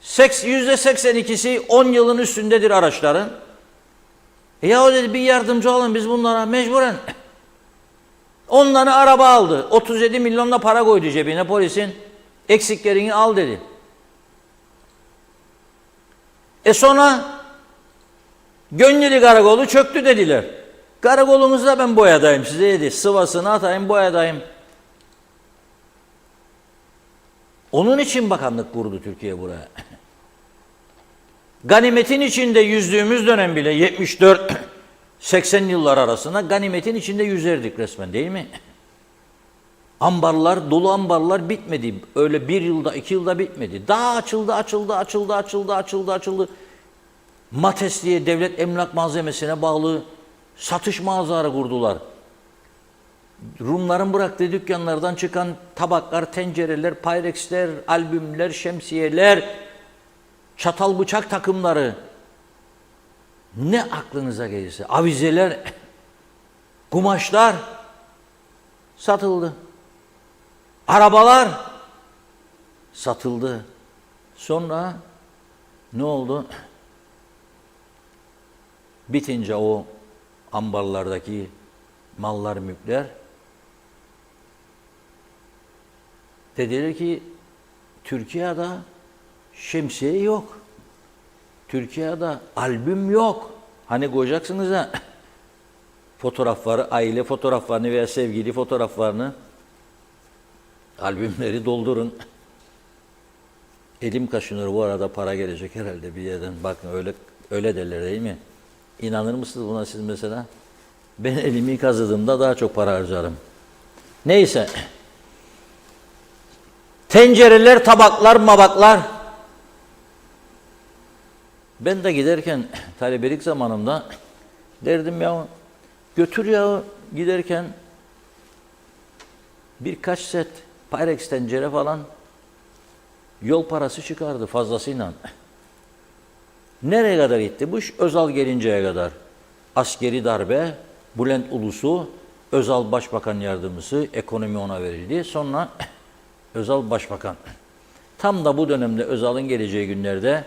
Speaker 3: %82'si 10 yılın üstündedir araçların. Ya dedi bir yardımcı olun biz bunlara mecburen. Onları araba aldı. 37 milyonla para koydu cebine polisin. Eksiklerini al dedi. Sonra Gönyeli karakolu çöktü dediler. Karakolunuzu da ben boyadayım size dedi. Sıvasını atayım boyadayım. Onun için bakanlık kurdu Türkiye buraya. Ganimetin içinde yüzdüğümüz dönem bile 74-80 yıllar arasında ganimetin içinde yüzerdik resmen değil mi? Ambarlar, dolu ambarlar bitmedi. Öyle bir yılda, 2 yılda bitmedi. Daha açıldı. Mates diye devlet emlak malzemesine bağlı satış mağazaları kurdular. Rumların bıraktığı dükkanlardan çıkan tabaklar, tencereler, Pyrex'ler, albümler, şemsiyeler, çatal bıçak takımları, ne aklınıza gelirse, avizeler, kumaşlar satıldı. Arabalar satıldı. Sonra ne oldu? Bitince o ambarlardaki mallar, mülkler dediler ki Türkiye'de şemsiye yok. Türkiye'de albüm yok. Hani koyacaksınız ha fotoğrafları, aile fotoğraflarını veya sevgili fotoğraflarını, albümleri doldurun. Elim kaşınıyor bu arada, para gelecek herhalde bir yerden. Bakın öyle derler değil mi? İnanır mısınız buna siz mesela? Ben elimi kazıdığımda daha çok para harcarım. Neyse. Tencereler, tabaklar, mabaklar. Ben de giderken talebelik zamanımda derdim ya götür ya giderken birkaç set Pyrex tencere falan yol parası çıkardı fazlasıyla. Nereye kadar gitti bu iş? Özal gelinceye kadar. Askeri darbe, Bülent Ulusu, Özal Başbakan Yardımcısı, ekonomi ona verildi. Sonra Özal Başbakan. Tam da bu dönemde Özal'ın geleceği günlerde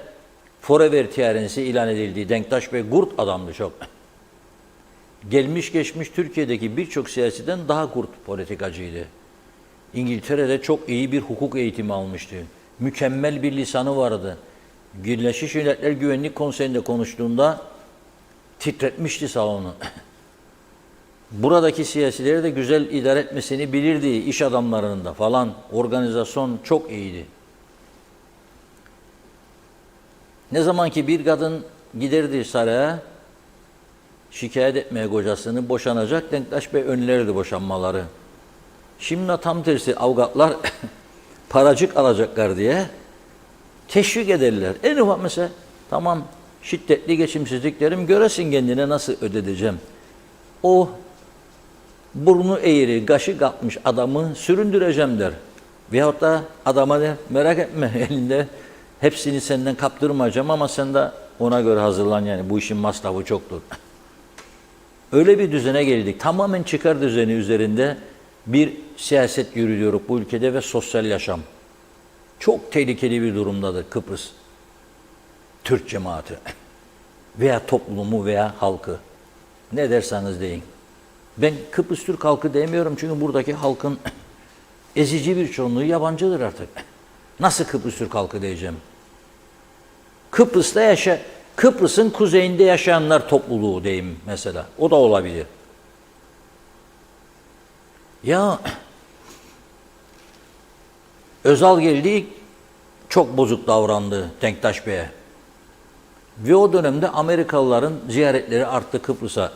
Speaker 3: Forever tiyarenisi ilan edildi. Denktaş Bey gurt adamdı çok. Gelmiş geçmiş Türkiye'deki birçok siyasiden daha gurt politikacıydı. İngiltere'de çok iyi bir hukuk eğitimi almıştı. Mükemmel bir lisanı vardı. Birleşmiş Milletler Güvenlik Konseyi'nde konuştuğunda titretmişti salonu. Buradaki siyasileri de güzel idare etmesini bilirdi, iş adamlarının da falan. Organizasyon çok iyiydi. Ne zaman ki bir kadın giderdi saraya, şikayet etmeye kocasını, boşanacak, Denktaş Bey önlerdi boşanmaları. Şimdi tam tersi avukatlar paracık alacaklar diye teşvik ederler. En ufak mesela tamam şiddetli geçimsizliklerim göresin kendine nasıl ödeteceğim. O burnu eğri, kaşı kapmış adamı süründüreceğim der. Veyahut da adama der merak etme elinde hepsini senden kaptırmayacağım ama sen de ona göre hazırlan yani bu işin masrafı çoktur. Öyle bir düzene geldik. Tamamen çıkar düzeni üzerinde bir siyaset yürüyor bu ülkede ve sosyal yaşam. Çok tehlikeli bir durumdadır Kıbrıs Türk cemaati veya toplumu veya halkı. Ne derseniz deyin. Ben Kıbrıs Türk halkı demiyorum çünkü buradaki halkın ezici bir çoğunluğu yabancıdır artık. Nasıl Kıbrıs Türk halkı diyeceğim? Kıbrıs'ın kuzeyinde yaşayanlar topluluğu diyeyim mesela. O da olabilir. Ya Özal geldi, çok bozuk davrandı Denktaş Bey'e. Ve o dönemde Amerikalıların ziyaretleri arttı Kıbrıs'a.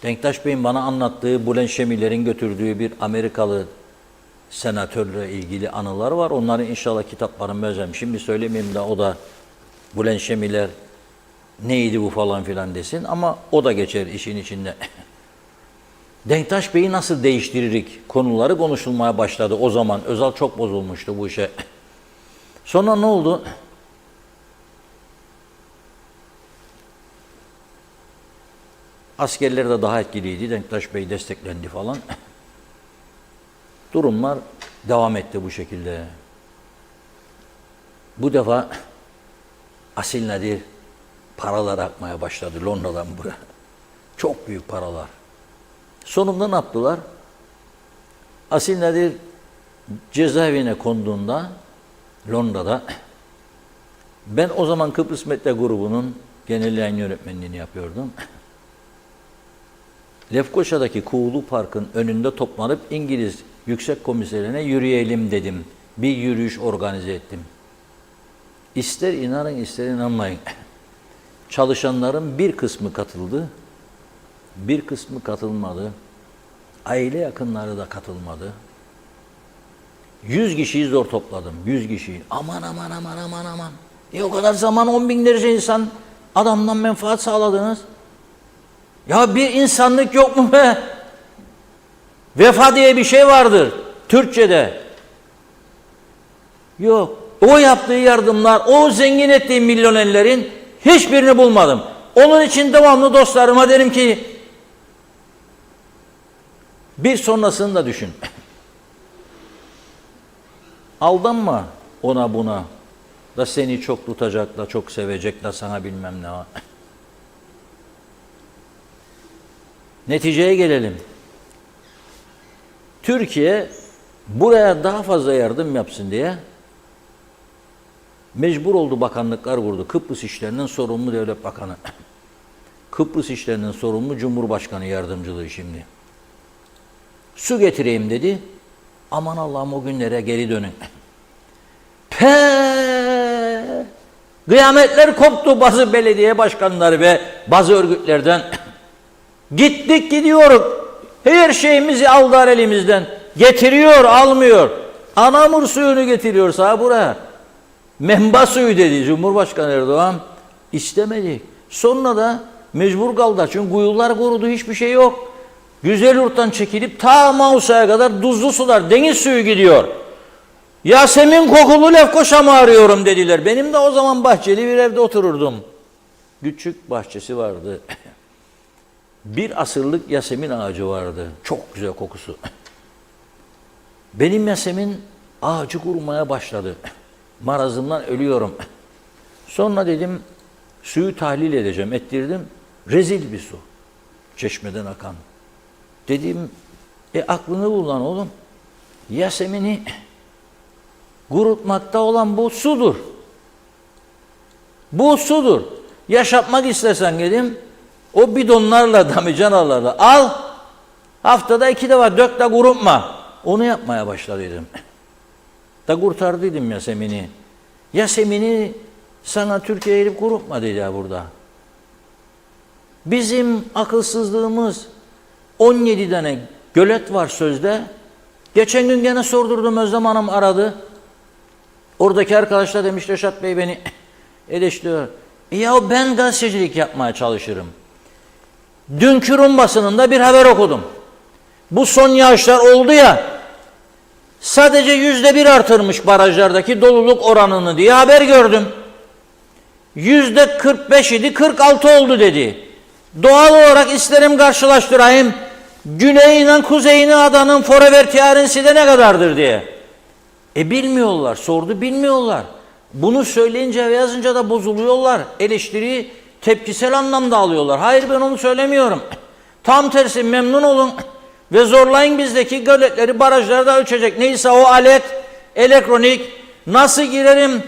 Speaker 3: Denktaş Bey'in bana anlattığı Bülent Şemiler'in götürdüğü bir Amerikalı senatörle ilgili anılar var. Onların inşallah kitaplarını vereceğim. Şimdi söylemeyeyim de o da Bülent Şemiler neydi bu falan filan desin ama o da geçer işin içinde. Denktaş Bey'i nasıl değiştiririk konuları konuşulmaya başladı o zaman. Özal çok bozulmuştu bu işe. Sonra ne oldu? Askerler de daha etkiliydi. Denktaş Bey desteklendi falan. Durumlar devam etti bu şekilde. Bu defa Asil Nadir paralar akmaya başladı Londra'dan buraya. Çok büyük paralar. Sonunda ne yaptılar? Asil Nadir cezaevine konduğunda Londra'da ben o zaman Kıbrıs Medya Grubu'nun genel yayın yönetmenliğini yapıyordum. Lefkoşa'daki Kuğulu Park'ın önünde toplanıp İngiliz Yüksek Komiserine yürüyelim dedim. Bir yürüyüş organize ettim. İster inanın ister inanmayın. Çalışanların bir kısmı katıldı, bir kısmı katılmadı. Aile yakınları da katılmadı. 100 kişiyi zor topladım, 100 kişiyi. Aman. O kadar zaman 10 binlerce insan adamdan menfaat sağladınız. Ya bir insanlık yok mu be? Vefa diye bir şey vardır Türkçe'de. Yok. O yaptığı yardımlar, o zengin ettiği milyonerlerin hiçbirini bulmadım. Onun için devamlı dostlarıma derim ki bir sonrasını da düşün. Aldanma ona buna. Da seni çok tutacak, da çok sevecek, da sana bilmem ne var. Neticeye gelelim. Türkiye buraya daha fazla yardım yapsın diye mecbur oldu, bakanlıklar kurdu. Kıbrıs İşleri'nin sorumlu devlet bakanı. Kıbrıs İşleri'nin sorumlu Cumhurbaşkanı yardımcılığı şimdi. Su getireyim dedi. Aman Allah'ım o günlere geri dönün. Kıyametler koptu bazı belediye başkanları ve bazı örgütlerden. Gittik gidiyoruz. Her şeyimizi aldılar elimizden. Getiriyor, almıyor. Anamur suyunu getiriyor sağa buraya. Menba suyu dedi Cumhurbaşkanı Erdoğan. İstemedik. Sonra da mecbur kaldılar. Çünkü kuyular kurudu, hiçbir şey yok. Güzelyurt'tan çekilip ta Mausa'ya kadar tuzlu sular, deniz suyu gidiyor. Yasemin kokulu Lefkoşa mı arıyorum dediler. Benim de o zaman bahçeli bir evde otururdum. Küçük bahçesi vardı. Bir asırlık yasemin ağacı vardı. Çok güzel kokusu. Benim yasemin ağacı kurumaya başladı. Marazımdan ölüyorum. Sonra dedim suyu tahlil edeceğim. Ettirdim. Rezil bir su. Çeşmeden akan. Dedim aklını kullan oğlum. Yasemini kurutmakta olan bu sudur. Bu sudur. Yaşatmak istersen dedim. O bidonlarla, damicanalarla al. Haftada 2 defa dök de kurutma. Onu yapmaya başladıydım. Da kurtardıydım Yasemin'i. Yasemin'i sana Türkiye'ye gelip kurutma dedi ya burada. Bizim akılsızlığımız 17 tane gölet var sözde. Geçen gün gene sordurdum, Özlem Hanım aradı. Oradaki arkadaşlar demiş Reşat Bey beni eleştiriyor. Ya ben gazetecilik yapmaya çalışırım. Dünkü Rum basınında bir haber okudum. Bu son yağışlar oldu ya, sadece %1 artırmış barajlardaki doluluk oranını diye haber gördüm. %45 idi, 46 oldu dedi. Doğal olarak isterim karşılaştırayım. Güneyiyle kuzeyini adanın Forevertiarensi de ne kadardır diye. Bilmiyorlar, sordu bilmiyorlar. Bunu söyleyince ve yazınca da bozuluyorlar. Eleştiriyi tepkisel anlamda alıyorlar. Hayır, ben onu söylemiyorum. Tam tersi memnun olun ve zorlayın bizdeki göletleri, barajları da ölçecek. Neyse o alet, elektronik, nasıl girerim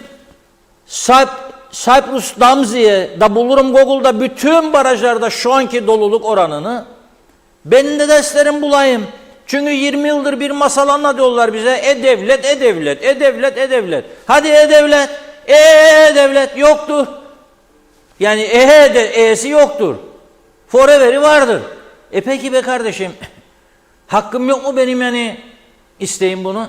Speaker 3: Cyprus Damzi'ye da bulurum Google'da bütün barajlarda şu anki doluluk oranını. Ben de derslerim bulayım. Çünkü 20 yıldır bir masal anlatıyorlar bize. E-devlet, e-devlet, e-devlet, e-devlet. Hadi e-devlet, e-devlet yoktur. Yani e'si yoktur. Forever'i vardır. Peki be kardeşim, hakkım yok mu benim yani isteğim bunu?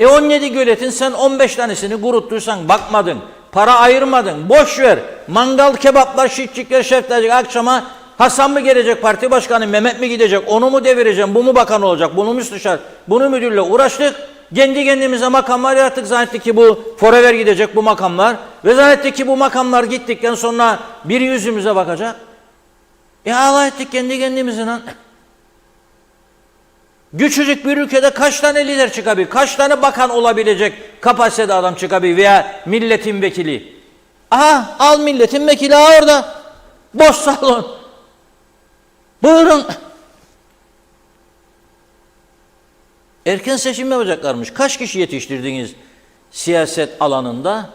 Speaker 3: 17 göletin sen 15 tanesini kuruttuysan, bakmadın, para ayırmadın, boş ver. Mangal, kebaplar, şişçikler, şeftacık, akşama Hasan mı gelecek parti başkanı, Mehmet mi gidecek, onu mu devireceğim, bu mu bakan olacak, bunu müsteşar, bunu müdürle uğraştık. Kendi kendimize makamlar yarattık, zannettik ki bu forever gidecek bu makamlar. Ve zannettik ki bu makamlar gittikten sonra biri yüzümüze bakacak. Allah ettik kendi kendimize lan. Küçücük bir ülkede kaç tane lider çıkabilir, kaç tane bakan olabilecek kapasitede adam çıkabilir veya milletin vekili. Aha, al milletin vekili orada. Boş salon. Buyurun. Erken seçim yapacaklarmış. Kaç kişi yetiştirdiniz siyaset alanında?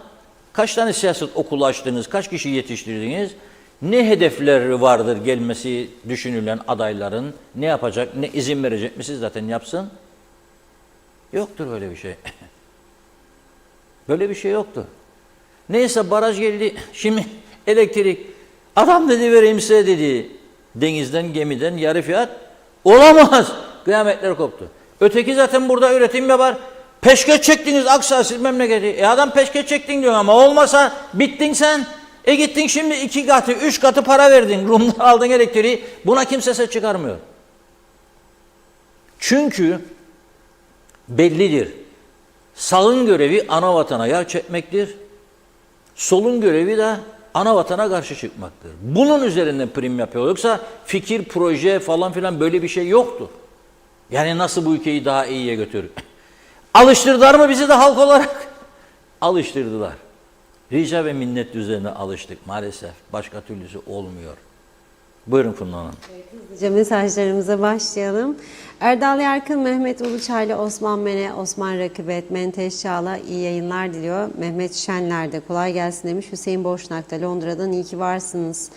Speaker 3: Kaç tane siyaset okulu açtınız? Kaç kişi yetiştirdiniz? Ne hedefleri vardır gelmesi düşünülen adayların? Ne yapacak? Ne izin verecek mi? Siz zaten yapsın. Yoktur böyle bir şey. Böyle bir şey yoktu. Neyse baraj geldi. Şimdi elektrik. Adam dedi vereyim size dedi. Denizden, gemiden yarı fiyat. Olamaz. Kıyametler koptu. Öteki zaten burada üretim yapar. Peşkeş çektiniz Aksasil memleketi. Adam peşkeş çektin diyor ama olmasa bittin sen. Gittin şimdi 2 katı, 3 katı para verdin. Rum'dan aldın elektriği. Buna kimse ses çıkarmıyor. Çünkü bellidir. Sağın görevi ana vatana yağ çekmektir. Solun görevi de ana vatana karşı çıkmaktır. Bunun üzerinden prim yapıyor. Yoksa fikir, proje falan filan böyle bir şey yoktur. Yani nasıl bu ülkeyi daha iyiye götürür? Alıştırdılar mı bizi de halk olarak? Alıştırdılar. Rica ve minnet üzerine alıştık maalesef. Başka türlüsü olmuyor. Buyurun Funda Hanım.
Speaker 2: Hızlıca mesajlarımıza başlayalım. Erdal Yarkın, Mehmet Uluçaylı, Osman Mene, Osman Rakibet, Menteş Çağla iyi yayınlar diliyor. Mehmet Şenler de kolay gelsin demiş. Hüseyin Boşnak da Londra'dan iyi ki varsınız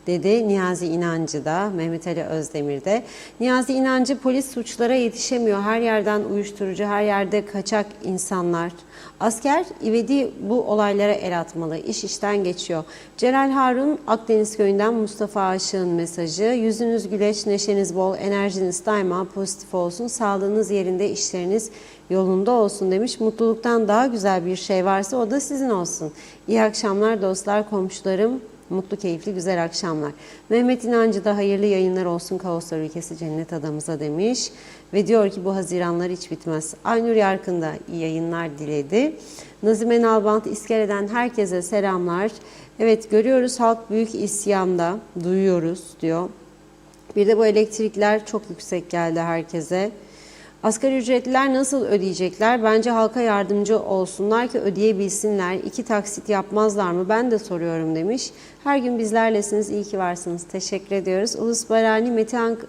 Speaker 2: dedi. Niyazi İnancı da, Mehmet Ali Özdemir de. Niyazi İnancı, polis suçlara yetişemiyor. Her yerden uyuşturucu, her yerde kaçak insanlar. Asker ivedi bu olaylara el atmalı. İş işten geçiyor. Celal Harun, Akdeniz Köyü'nden Mustafa Aşık'ın mesajı. Yüzünüz güleç, neşeniz bol, enerjiniz daima pozitif olsun. Sağlığınız yerinde, işleriniz yolunda olsun demiş. Mutluluktan daha güzel bir şey varsa o da sizin olsun. İyi akşamlar dostlar, komşularım. Mutlu, keyifli, güzel akşamlar. Mehmet İnancı da hayırlı yayınlar olsun Kaoslar ülkesi cennet adamıza demiş. Ve diyor ki bu haziranlar hiç bitmez. Aynur Yarkın da iyi yayınlar diledi. Nazime Nalbant İskele'den herkese selamlar. Evet görüyoruz halk büyük isyanda, duyuyoruz diyor. Bir de bu elektrikler çok yüksek geldi herkese. Asgari ücretliler nasıl ödeyecekler? Bence halka yardımcı olsunlar ki ödeyebilsinler. 2 taksit yapmazlar mı? Ben de soruyorum demiş. Her gün bizlerlesiniz. İyi ki varsınız. Teşekkür ediyoruz. Ulus Barani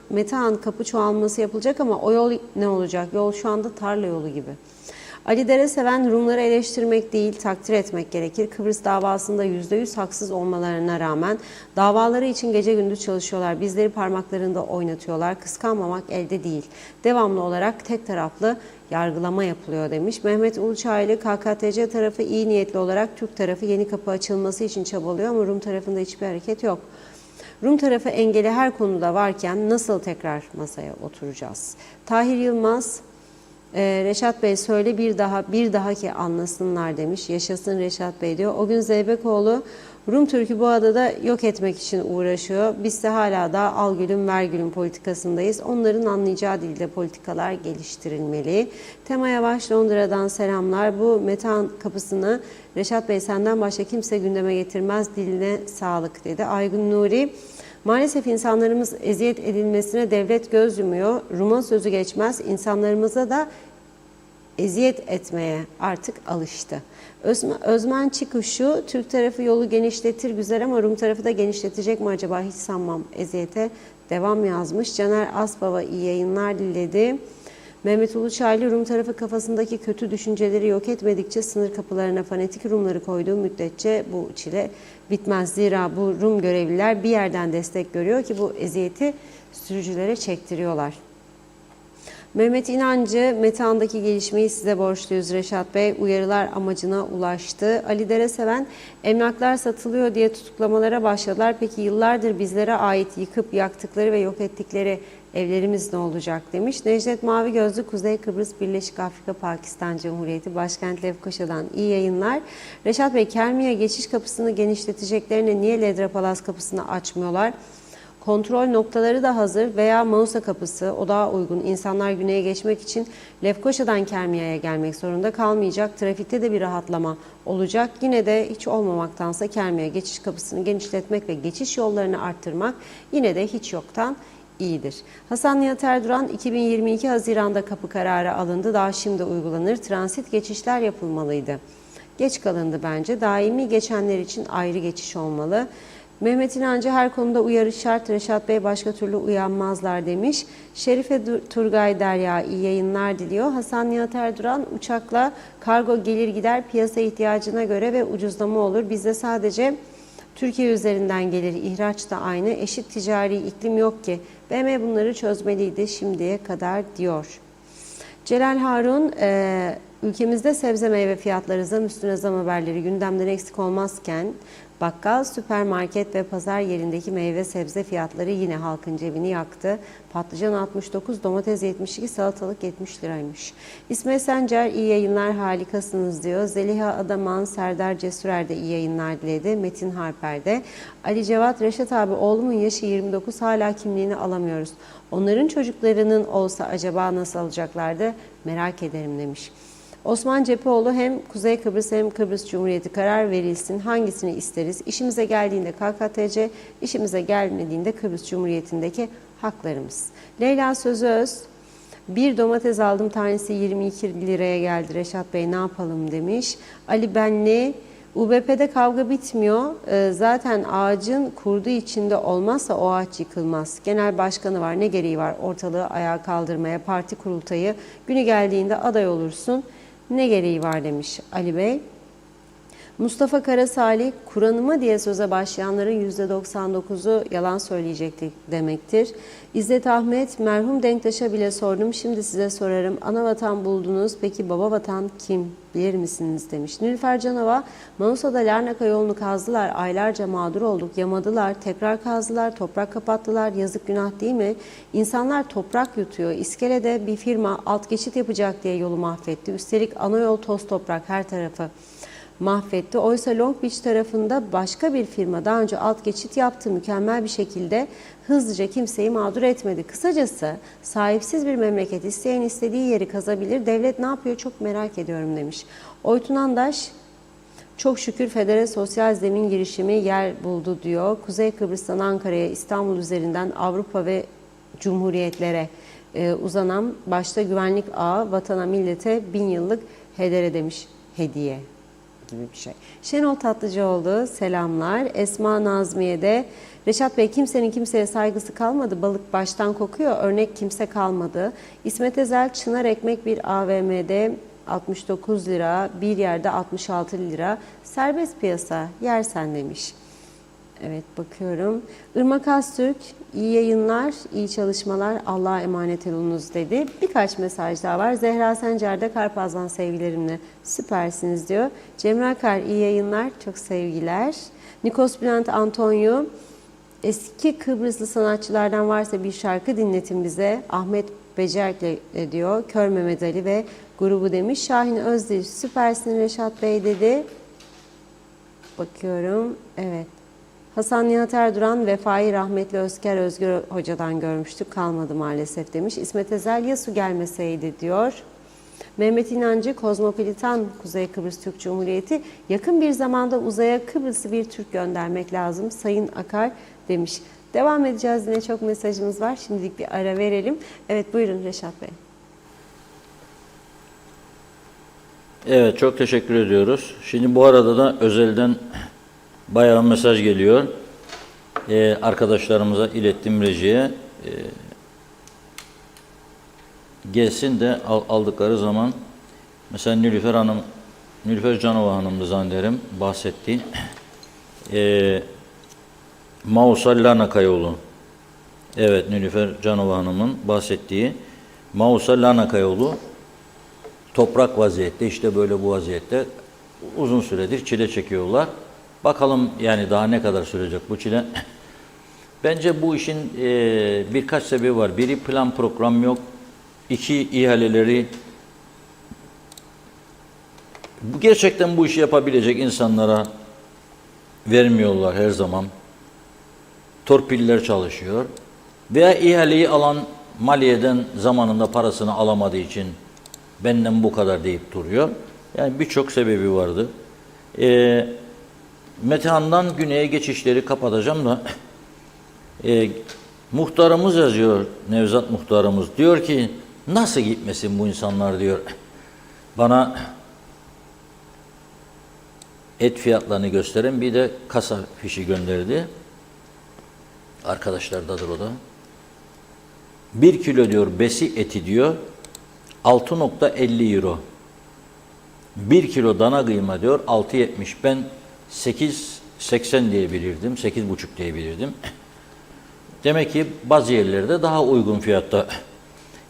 Speaker 2: Metehan kapı çoğalması yapılacak ama o yol ne olacak? Yol şu anda tarla yolu gibi. Ali Dere seven Rumları eleştirmek değil, takdir etmek gerekir. Kıbrıs davasında %100 haksız olmalarına rağmen davaları için gece gündüz çalışıyorlar. Bizleri parmaklarında oynatıyorlar. Kıskanmamak elde değil. Devamlı olarak tek taraflı yargılama yapılıyor demiş. Mehmet Uluçaylı, KKTC tarafı iyi niyetli olarak Türk tarafı yeni kapı açılması için çabalıyor ama Rum tarafında hiçbir hareket yok. Rum tarafı engeli her konuda varken nasıl tekrar masaya oturacağız? Tahir Yılmaz, Reşat Bey söyle bir daha ki anlasınlar demiş. Yaşasın Reşat Bey diyor. O gün Zeybekoğlu Rum Türk'ü bu adada yok etmek için uğraşıyor. Biz de hala da al gülüm ver gülüm politikasındayız. Onların anlayacağı dilde politikalar geliştirilmeli. Tema Yavaş Londra'dan selamlar. Bu Metehan kapısını Reşat Bey senden başka kimse gündeme getirmez. Diline sağlık dedi. Aygun Nuri, maalesef insanlarımız eziyet edilmesine devlet göz yumuyor. Rum'un sözü geçmez. İnsanlarımıza da eziyet etmeye artık alıştı. Özmen Çıkuşu, Türk tarafı yolu genişletir güzel ama Rum tarafı da genişletecek mi acaba? Hiç sanmam. Eziyete devam yazmış. Caner Asbaba iyi yayınlar diledi. Mehmet Uluçaylı, Rum tarafı kafasındaki kötü düşünceleri yok etmedikçe sınır kapılarına fanatik Rumları koyduğu müddetçe bu çile bitmez. Zira bu Rum görevliler bir yerden destek görüyor ki bu eziyeti sürücülere çektiriyorlar. Mehmet İnancı, Metehan'daki gelişmeyi size borçluyuz Reşat Bey. Uyarılar amacına ulaştı. Ali Dereseven, emlaklar satılıyor diye tutuklamalara başladılar. Peki yıllardır bizlere ait yıkıp yaktıkları ve yok ettikleri evlerimiz ne olacak demiş. Necdet Mavi Gözlü, Kuzey Kıbrıs Birleşik Afrika Pakistan Cumhuriyeti Başkent Lefkoşa'dan iyi yayınlar. Reşat Bey, Kermi'ye geçiş kapısını genişleteceklerine niye Ledra Palas kapısını açmıyorlar? Kontrol noktaları da hazır veya Mausa kapısı, o daha uygun. İnsanlar güneye geçmek için Lefkoşa'dan Kermia'ya gelmek zorunda kalmayacak. Trafikte de bir rahatlama olacak. Yine de hiç olmamaktansa Kermi'a geçiş kapısını genişletmek ve geçiş yollarını arttırmak yine de hiç yoktan iyidir. Hasan Nihat Erduran, 2022 Haziran'da kapı kararı alındı. Daha şimdi uygulanır. Transit geçişler yapılmalıydı. Geç kalındı bence. Daimi geçenler için ayrı geçiş olmalı. Mehmet İnancı, her konuda uyarı şart. Reşat Bey, başka türlü uyanmazlar demiş. Şerife Turgay Derya, iyi yayınlar diliyor. Hasan Nihat Erduran, uçakla kargo gelir gider, piyasa ihtiyacına göre ve ucuzlama olur. Bizde sadece Türkiye üzerinden gelir, ihraç da aynı. Eşit ticari iklim yok ki. BM bunları çözmeliydi şimdiye kadar diyor. Celal Harun, ülkemizde sebze meyve fiyatları zam üstüne zam haberleri gündemden eksik olmazken bakkal, süpermarket ve pazar yerindeki meyve sebze fiyatları yine halkın cebini yaktı. Patlıcan 69, domates 72, salatalık 70 liraymış. İsmet Sencer, iyi yayınlar, harikasınız diyor. Zeliha Adaman, Serdar Cesurer de iyi yayınlar diledi. Metin Harper de. Ali Cevat, Reşat abi, oğlumun yaşı 29, hala kimliğini alamıyoruz. Onların çocuklarının olsa acaba nasıl alacaklardı? Merak ederim demiş. Osman Cepheoğlu, hem Kuzey Kıbrıs hem Kıbrıs Cumhuriyeti karar verilsin. Hangisini isteriz? İşimize geldiğinde KKTC, işimize gelmediğinde Kıbrıs Cumhuriyeti'ndeki haklarımız. Leyla Sözöz, bir domates aldım, tanesi 22 liraya geldi Reşat Bey, ne yapalım demiş. Ali Benli, UBP'de kavga bitmiyor. Zaten ağacın kurdu içinde olmazsa o ağaç yıkılmaz. Genel başkanı var, ne gereği var ortalığı ayağa kaldırmaya, parti kurultayı, günü geldiğinde aday olursun. Ne gereği var demiş Ali Bey. Mustafa Karasalih, Kur'an'ıma diye söze başlayanların %99'u yalan söyleyecekti demektir. İzzet Ahmet, merhum Denktaş'a bile sordum, şimdi size sorarım. Ana vatan buldunuz, peki baba vatan kim bilir misiniz demiş. Nilüfer Canova, Mausa'da Larnaka yolunu kazdılar, aylarca mağdur olduk, yamadılar, tekrar kazdılar, toprak kapattılar, yazık günah değil mi? İnsanlar toprak yutuyor, iskelede bir firma alt geçit yapacak diye yolu mahvetti. Üstelik ana yol toz toprak, her tarafı mahvetti. Oysa Long Beach tarafında başka bir firma daha önce alt geçit yaptı, mükemmel bir şekilde hızlıca kimseyi mağdur etmedi. Kısacası sahipsiz bir memleket, isteyen istediği yeri kazabilir. Devlet ne yapıyor çok merak ediyorum demiş. Oytun Andaş, çok şükür federe sosyal zemin girişimi yer buldu diyor. Kuzey Kıbrıs'tan Ankara'ya, İstanbul üzerinden Avrupa ve Cumhuriyetlere uzanan başta güvenlik ağı, vatana millete 1000 yıllık hedere demiş, hediye gibi bir şey. Şenol Tatlıcıoğlu, selamlar. Esma Nazmiye'de, Reşat Bey, kimsenin kimseye saygısı kalmadı, balık baştan kokuyor, örnek kimse kalmadı. İsmet Ezel, çınar ekmek bir AVM'de 69 lira, bir yerde 66 lira, serbest piyasa, yersen demiş. Evet, bakıyorum. Irmak Aztürk, iyi yayınlar, iyi çalışmalar, Allah'a emanet olunuz dedi. Birkaç mesaj daha var. Zehra Sencer'de, Karpaz'dan sevgilerimle, süpersiniz diyor. Cemre Akar, iyi yayınlar, çok sevgiler. Nikos Bülent Antonio, eski Kıbrıslı sanatçılardan varsa bir şarkı dinletin bize. Ahmet Becerk'le diyor. Kör Mehmet Ali ve grubu demiş. Şahin Özdil, süpersin Reşat Bey dedi. Bakıyorum, evet. Hasan Nihat Erduran, vefayı rahmetli Özker Özgür Hoca'dan görmüştük, kalmadı maalesef demiş. İsmet Ezel, ya su gelmeseydi diyor. Mehmet İnancı, kozmopolitan Kuzey Kıbrıs Türk Cumhuriyeti, yakın bir zamanda uzaya Kıbrıs'ı bir Türk göndermek lazım Sayın Akar demiş. Devam edeceğiz, yine çok mesajımız var. Şimdilik bir ara verelim. Evet, buyurun Reşat Bey.
Speaker 3: Evet, çok teşekkür ediyoruz. Şimdi bu arada da özelden bayağı mesaj geliyor. Arkadaşlarımıza ilettim, rejiye. Gelsin de aldıkları zaman, mesela Nilüfer Hanım, Nilüfer Canova Hanım'dı zannederim, bahsetti. Mausa Larnaka yolu. Evet, Nilüfer Canova Hanım'ın bahsettiği Mausa Larnaka yolu toprak vaziyette, işte böyle bu vaziyette uzun süredir çile çekiyorlar. Bakalım yani daha ne kadar sürecek bu çile. Bence bu işin birkaç sebebi var. Biri plan program yok. İki, ihaleleri gerçekten bu işi yapabilecek insanlara vermiyorlar her zaman. Torpiller çalışıyor. Veya ihaleyi alan maliyeden zamanında parasını alamadığı için benden bu kadar deyip duruyor. Yani birçok sebebi vardı. Metehan'dan güneye geçişleri kapatacağım da muhtarımız yazıyor, Nevzat muhtarımız. Diyor ki nasıl gitmesin bu insanlar diyor. Bana et fiyatlarını gösteren bir de kasa fişi gönderdi. Arkadaşlardadır o da. 1 kilo diyor besi eti diyor 6.50 euro. 1 kilo dana kıyma diyor 6.70. Ben 8.80 diye bilirdim. 8.5 diye bilirdim. Demek ki bazı yerlerde daha uygun fiyatta.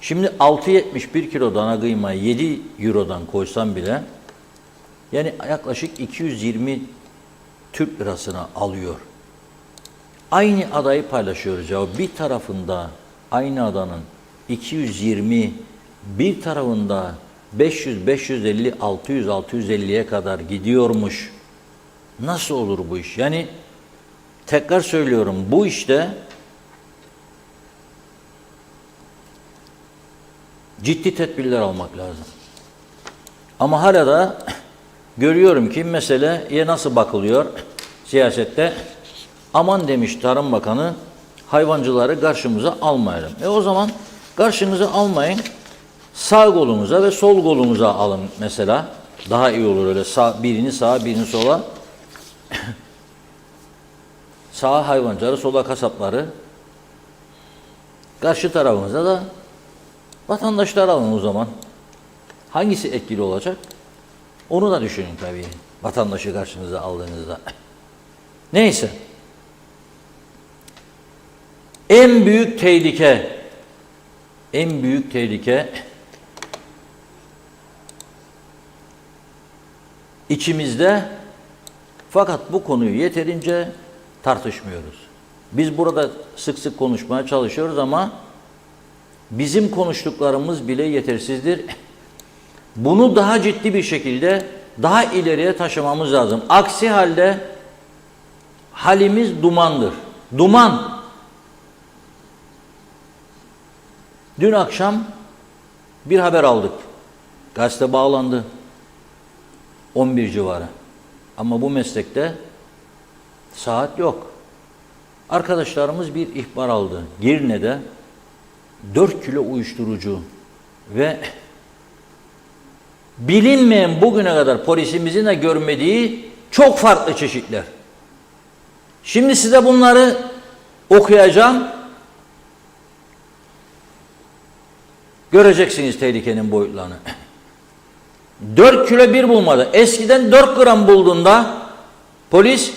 Speaker 3: Şimdi 6.70 1 kilo dana kıyma 7 eurodan koysam bile yani yaklaşık 220 Türk lirasına alıyor. Aynı adayı paylaşıyoruz ya. Bir tarafında aynı adanın 220, bir tarafında 500, 550, 600, 650'ye kadar gidiyormuş. Nasıl olur bu iş? Yani tekrar söylüyorum bu işte ciddi tedbirler almak lazım. Ama hala da görüyorum ki meseleye nasıl bakılıyor siyasette? Aman demiş Tarım Bakanı, hayvancıları karşımıza almayalım. O zaman karşınıza almayın, sağ kolunuza ve sol kolunuza alın mesela. Daha iyi olur öyle, birini sağa birini sola. Sağa hayvancıları, sola kasapları. Karşı tarafınıza da vatandaşları alın o zaman. Hangisi etkili olacak? Onu da düşünün tabii. Vatandaşı karşınıza aldığınızda. Neyse. En büyük tehlike içimizde, fakat bu konuyu yeterince tartışmıyoruz. Biz burada sık sık konuşmaya çalışıyoruz ama bizim konuştuklarımız bile yetersizdir. Bunu daha ciddi bir şekilde daha ileriye taşımamız lazım. Aksi halde halimiz dumandır. Duman. Dün akşam bir haber aldık. Gazete bağlandı. 11 civarı. Ama bu meslekte saat yok. Arkadaşlarımız bir ihbar aldı. Girne'de 4 kilo uyuşturucu ve bilinmeyen bugüne kadar polisimizin de görmediği çok farklı çeşitler. Şimdi size bunları okuyacağım. Göreceksiniz tehlikenin boyutlarını. 4 kilo bir bulmadı. Eskiden 4 gram bulduğunda polis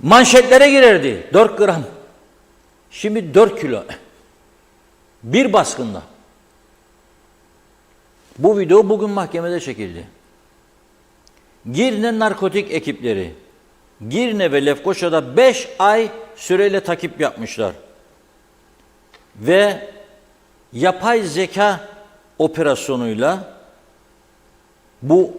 Speaker 3: manşetlere girerdi. 4 gram. Şimdi 4 kilo. Bir baskında. Bu video bugün mahkemede çekildi. Girne narkotik ekipleri Girne ve Lefkoşa'da 5 ay süreyle takip yapmışlar. Ve yapay zeka operasyonuyla bu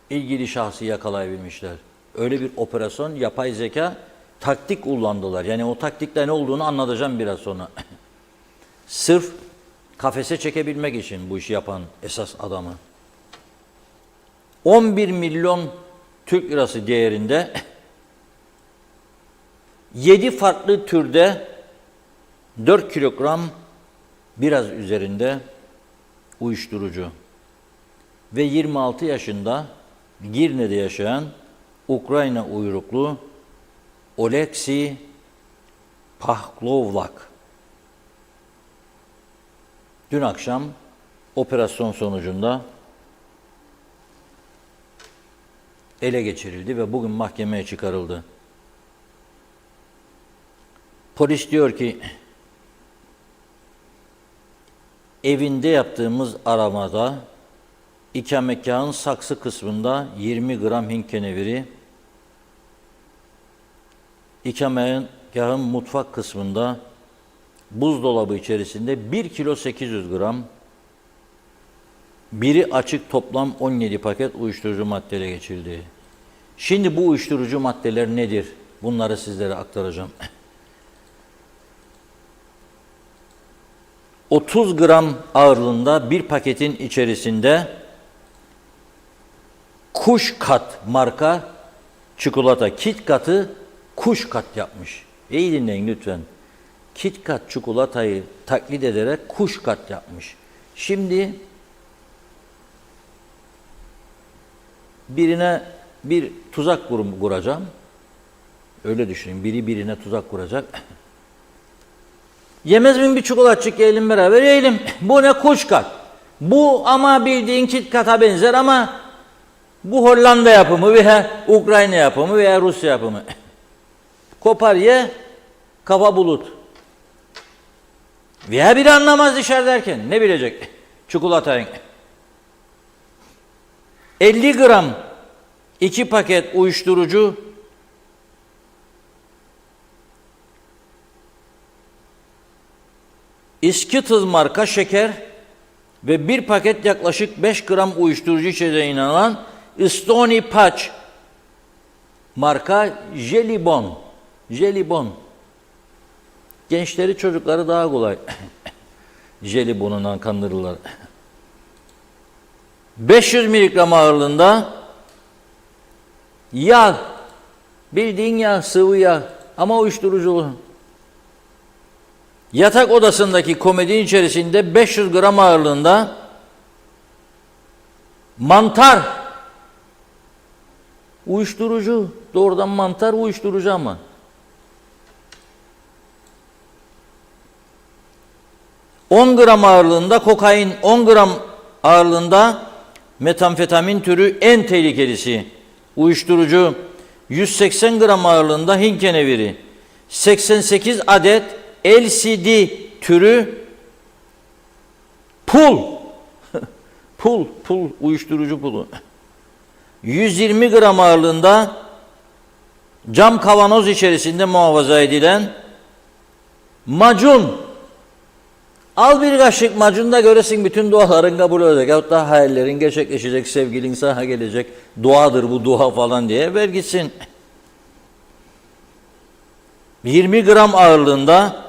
Speaker 3: ilgili şahsı yakalayabilmişler. Öyle bir operasyon, yapay zeka taktik kullandılar. Yani o taktikle ne olduğunu anlatacağım biraz sonra. Sırf kafese çekebilmek için bu işi yapan esas adamı. 11 milyon Türk lirası değerinde 7 farklı türde 4 kilogram biraz üzerinde uyuşturucu ve 26 yaşında Girne'de yaşayan Ukrayna uyruklu Oleksiy Pahlovlak dün akşam operasyon sonucunda ele geçirildi ve bugün mahkemeye çıkarıldı. Polis diyor ki, evinde yaptığımız aramada ikametgahın saksı kısmında 20 gram Hint keneviri, ikametgahın mutfak kısmında buzdolabı içerisinde 1 kilo 800 gram, biri açık toplam 17 paket uyuşturucu maddeyle geçildi. Şimdi bu uyuşturucu maddeler nedir? Bunları sizlere aktaracağım. 30 gram ağırlığında bir paketin içerisinde Kuşkat marka çikolata. KitKat'ı Kuşkat yapmış. İyi dinleyin lütfen. KitKat çikolatayı taklit ederek Kuşkat yapmış. Şimdi birine bir tuzak kuracağım. Öyle düşünün. Biri birine tuzak kuracak. Yemez miyim bir çikolatçık, yiyelim beraber, yiyelim. Bu ne? Kuşkat. Bu ama bildiğin KitKat'a benzer ama bu Hollanda yapımı veya Ukrayna yapımı veya Rusya yapımı. Kopar ye, kafa bulut. Veya biri anlamaz dışarıdayken. Ne bilecek? Çikolatayın. 50 gram 2 paket uyuşturucu, İskitız marka şeker ve bir paket yaklaşık 5 gram uyuşturucu içeceğine alan Stony Patch marka jelibon. Jelibon. Gençleri, çocukları daha kolay jelibonundan kandırırlar. 500 miligram ağırlığında yağ. Bildiğin yağ, sıvı yağ ama uyuşturuculu. Yatak odasındaki komodin içerisinde 500 gram ağırlığında mantar. Uyuşturucu. Doğrudan mantar uyuşturucu ama. ...10 gram ağırlığında kokain, 10 gram ağırlığında metamfetamin türü en tehlikelisi. Uyuşturucu, 180 gram ağırlığında Hint keneviri, 88 adet LSD türü pul, pul, uyuşturucu pulu. 120 gram ağırlığında cam kavanoz içerisinde muhafaza edilen macun. Al bir kaşık macun da göresin bütün duaların kabul olacak. Yahut da hayallerin gerçekleşecek, sevgilin sana gelecek. Duadır bu, dua falan diye ver gitsin. 20 gram ağırlığında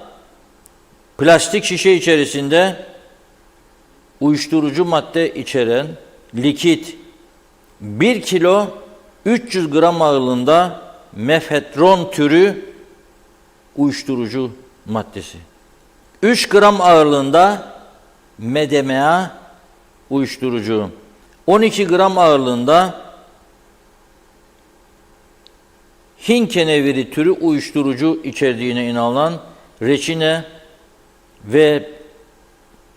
Speaker 3: plastik şişe içerisinde uyuşturucu madde içeren likit, 1 kilo 300 gram ağırlığında mefedron türü uyuşturucu maddesi. 3 gram ağırlığında MDMA uyuşturucu. 12 gram ağırlığında Hint keneviri türü uyuşturucu içerdiğine inanılan reçine ve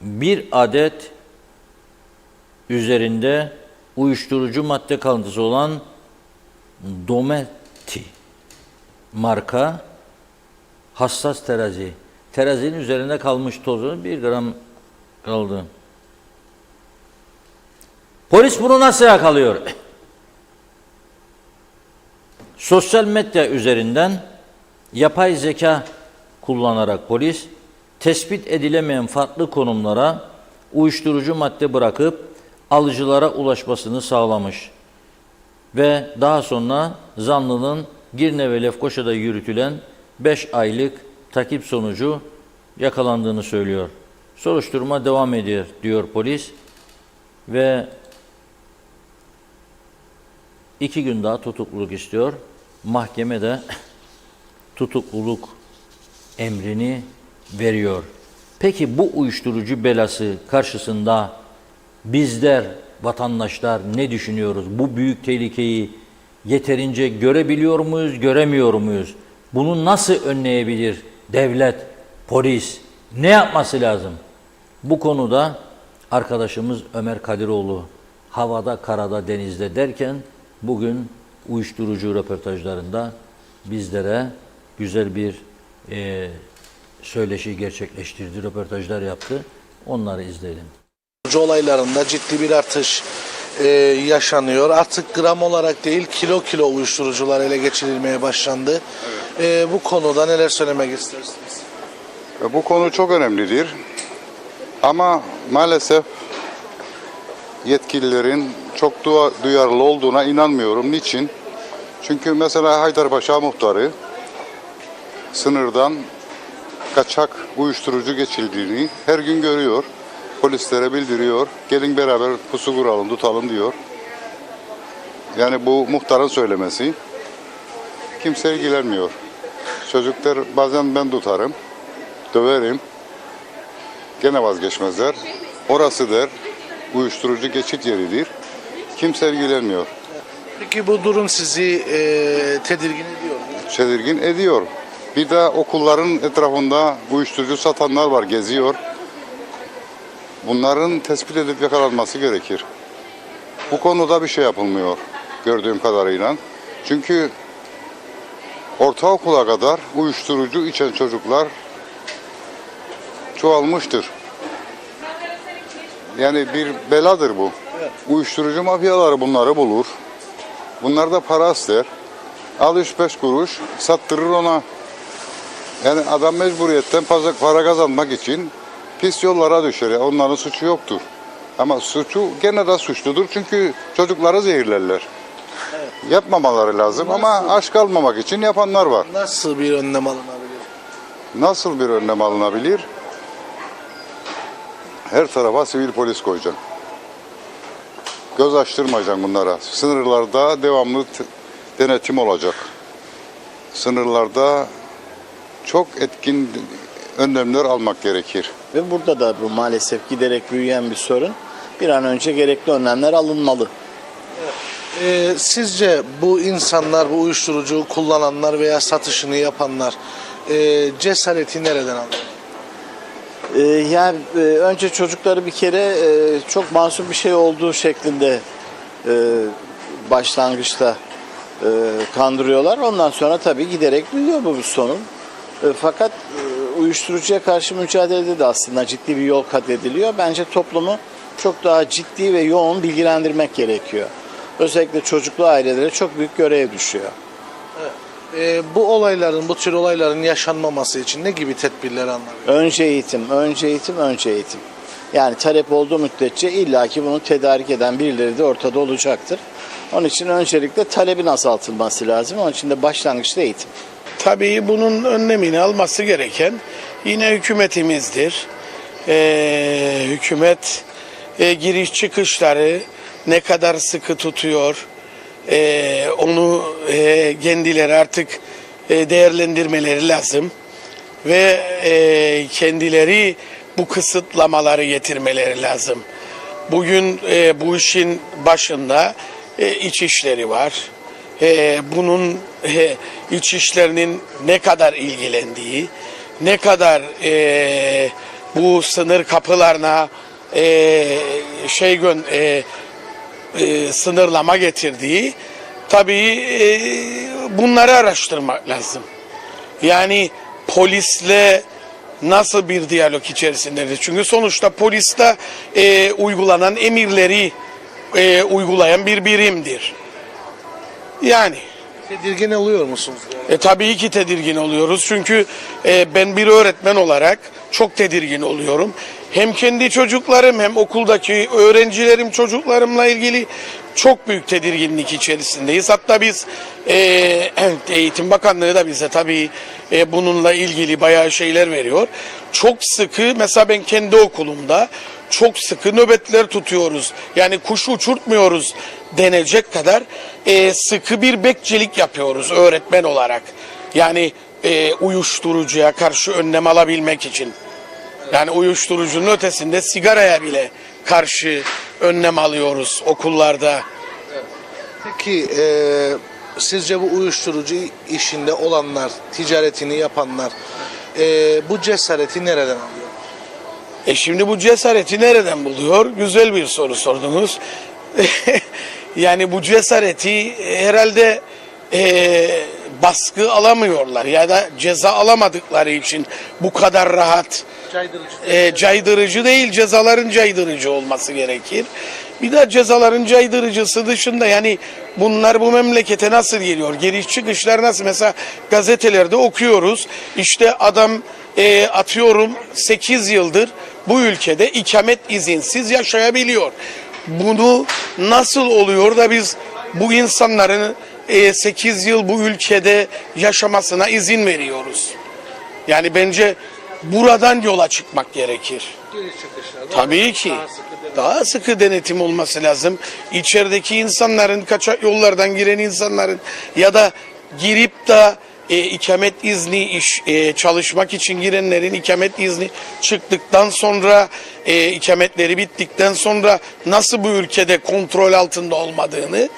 Speaker 3: bir adet üzerinde uyuşturucu madde kalıntısı olan Dometi marka hassas terazi. Terazinin üzerinde kalmış tozu 1 gram kaldı. Polis bunu nasıl yakalıyor? Sosyal medya üzerinden yapay zeka kullanarak polis tespit edilemeyen farklı konumlara uyuşturucu madde bırakıp alıcılara ulaşmasını sağlamış. Ve daha sonra zanlının Girne ve Lefkoşa'da yürütülen 5 aylık takip sonucu yakalandığını söylüyor. Soruşturma devam ediyor diyor polis ve 2 gün daha tutukluluk istiyor. Mahkeme de tutukluluk emrini veriyor. Peki bu uyuşturucu belası karşısında bizler, vatandaşlar ne düşünüyoruz? Bu büyük tehlikeyi yeterince görebiliyor muyuz, göremiyor muyuz? Bunu nasıl önleyebilir devlet, polis? Ne yapması lazım? Bu konuda arkadaşımız Ömer Kadiroğlu havada, karada, denizde derken bugün uyuşturucu röportajlarında bizlere güzel bir söyleşi gerçekleştirdi, röportajlar yaptı. Onları izleyelim.
Speaker 12: Olaylarında ciddi bir artış yaşanıyor. Artık gram olarak değil kilo uyuşturucular ele geçirilmeye başlandı. Bu konuda neler söylemek istersiniz?
Speaker 13: Bu konu çok önemlidir. Ama maalesef yetkililerin çok duyarlı olduğuna inanmıyorum. Niçin? Çünkü mesela Haydarpaşa muhtarı sınırdan kaçak uyuşturucu geçildiğini her gün görüyor. Polislere bildiriyor. Gelin beraber pusu kuralım, tutalım diyor. Yani bu muhtarın söylemesi. Kimse ilgilenmiyor. Çocuklar bazen ben tutarım, döverim. Gene vazgeçmezler. Orası der, uyuşturucu geçit yeridir. Kimse ilgilenmiyor.
Speaker 12: Peki bu durum sizi tedirgin ediyor mu?
Speaker 13: Tedirgin ediyor. Bir de okulların etrafında uyuşturucu satanlar var, geziyor. Bunların tespit edip yakalanması gerekir. Bu konuda bir şey yapılmıyor gördüğüm kadarıyla. Çünkü ortaokula kadar uyuşturucu içen çocuklar çoğalmıştır. Yani bir beladır bu. Uyuşturucu mafyaları bunları bulur. Bunlar da para ister. Al 3-5 kuruş sattırır ona. Yani adam mecburiyetten fazla para kazanmak için pis yollara düşer. Onların suçu yoktur. Ama suçu gene de suçludur çünkü çocukları zehirlerler. Evet. Yapmamaları lazım ama aç kalmamak için yapanlar var.
Speaker 12: Nasıl bir önlem alınabilir?
Speaker 13: Nasıl bir önlem alınabilir? Her tarafa sivil polis koyacaksın. Göz açtırmayacaksın bunlara. Sınırlarda devamlı denetim olacak. Sınırlarda çok etkin önlemler almak gerekir.
Speaker 14: Ve burada da bu maalesef giderek büyüyen bir sorun. Bir an önce gerekli önlemler alınmalı.
Speaker 12: Sizce bu insanlar, bu uyuşturucu kullananlar veya satışını yapanlar cesareti nereden alıyor?
Speaker 14: Yani önce çocukları bir kere çok masum bir şey olduğu şeklinde başlangıçta kandırıyorlar. Ondan sonra tabii giderek büyüyor bu sorun. Fakat uyuşturucuya karşı mücadelede de aslında ciddi bir yol kat ediliyor. Bence toplumu çok daha ciddi ve yoğun bilgilendirmek gerekiyor. Özellikle çocuklu ailelere çok büyük görev düşüyor.
Speaker 12: Evet. Bu tür olayların yaşanmaması için ne gibi tedbirler alınabilir?
Speaker 14: Önce eğitim. Yani talep olduğu müddetçe illaki bunu tedarik eden birileri de ortada olacaktır. Onun için öncelikle talebin azaltılması lazım. Onun için de başlangıçta eğitim.
Speaker 15: Tabii bunun önlemini alması gereken yine hükümetimizdir. Hükümet giriş çıkışları ne kadar sıkı tutuyor, onu kendileri artık değerlendirmeleri lazım. Ve kendileri bu kısıtlamaları getirmeleri lazım. Bugün bu işin başında İçişleri var. Bunun iç işlerinin ne kadar ilgilendiği, ne kadar bu sınır kapılarına sınırlama getirdiği, tabii bunları araştırmak lazım. Yani polisle nasıl bir diyalog içerisindedir? Çünkü sonuçta poliste uygulanan emirleri uygulayan bir birimdir. Yani.
Speaker 12: Tedirgin oluyor musunuz?
Speaker 15: Tabii ki tedirgin oluyoruz. Çünkü ben bir öğretmen olarak çok tedirgin oluyorum. Hem kendi çocuklarım hem okuldaki öğrencilerim, çocuklarımla ilgili çok büyük tedirginlik içerisindeyiz. Hatta biz Eğitim Bakanlığı da bize tabii bununla ilgili bayağı şeyler veriyor. Çok sıkı, mesela ben kendi okulumda çok sıkı nöbetler tutuyoruz. Yani kuş uçurtmuyoruz denecek kadar sıkı bir bekçilik yapıyoruz öğretmen olarak. Yani uyuşturucuya karşı önlem alabilmek için. Yani uyuşturucunun ötesinde sigaraya bile karşı önlem alıyoruz okullarda.
Speaker 12: Peki sizce bu uyuşturucu işinde olanlar, ticaretini yapanlar bu cesareti nereden alıyor?
Speaker 15: Şimdi bu cesareti nereden buluyor? Güzel bir soru sordunuz. Yani bu cesareti herhalde baskı alamıyorlar ya da ceza alamadıkları için bu kadar rahat caydırıcı değil, cezaların caydırıcı olması gerekir. Bir de cezaların caydırıcısı dışında yani bunlar bu memlekete nasıl geliyor? Giriş çıkışlar nasıl? Mesela gazetelerde okuyoruz. İşte adam atıyorum 8 yıldır bu ülkede ikamet izinsiz yaşayabiliyor. Bunu nasıl oluyor da biz bu insanların 8 yıl bu ülkede yaşamasına izin veriyoruz? Yani bence buradan yola çıkmak gerekir. Tabii ki. Daha sıkı denetim olması lazım. İçerideki insanların, kaçak yollardan giren insanların ya da girip de ikamet izni çalışmak için girenlerin ikamet izni çıktıktan sonra ikametleri bittikten sonra nasıl bu ülkede kontrol altında olmadığını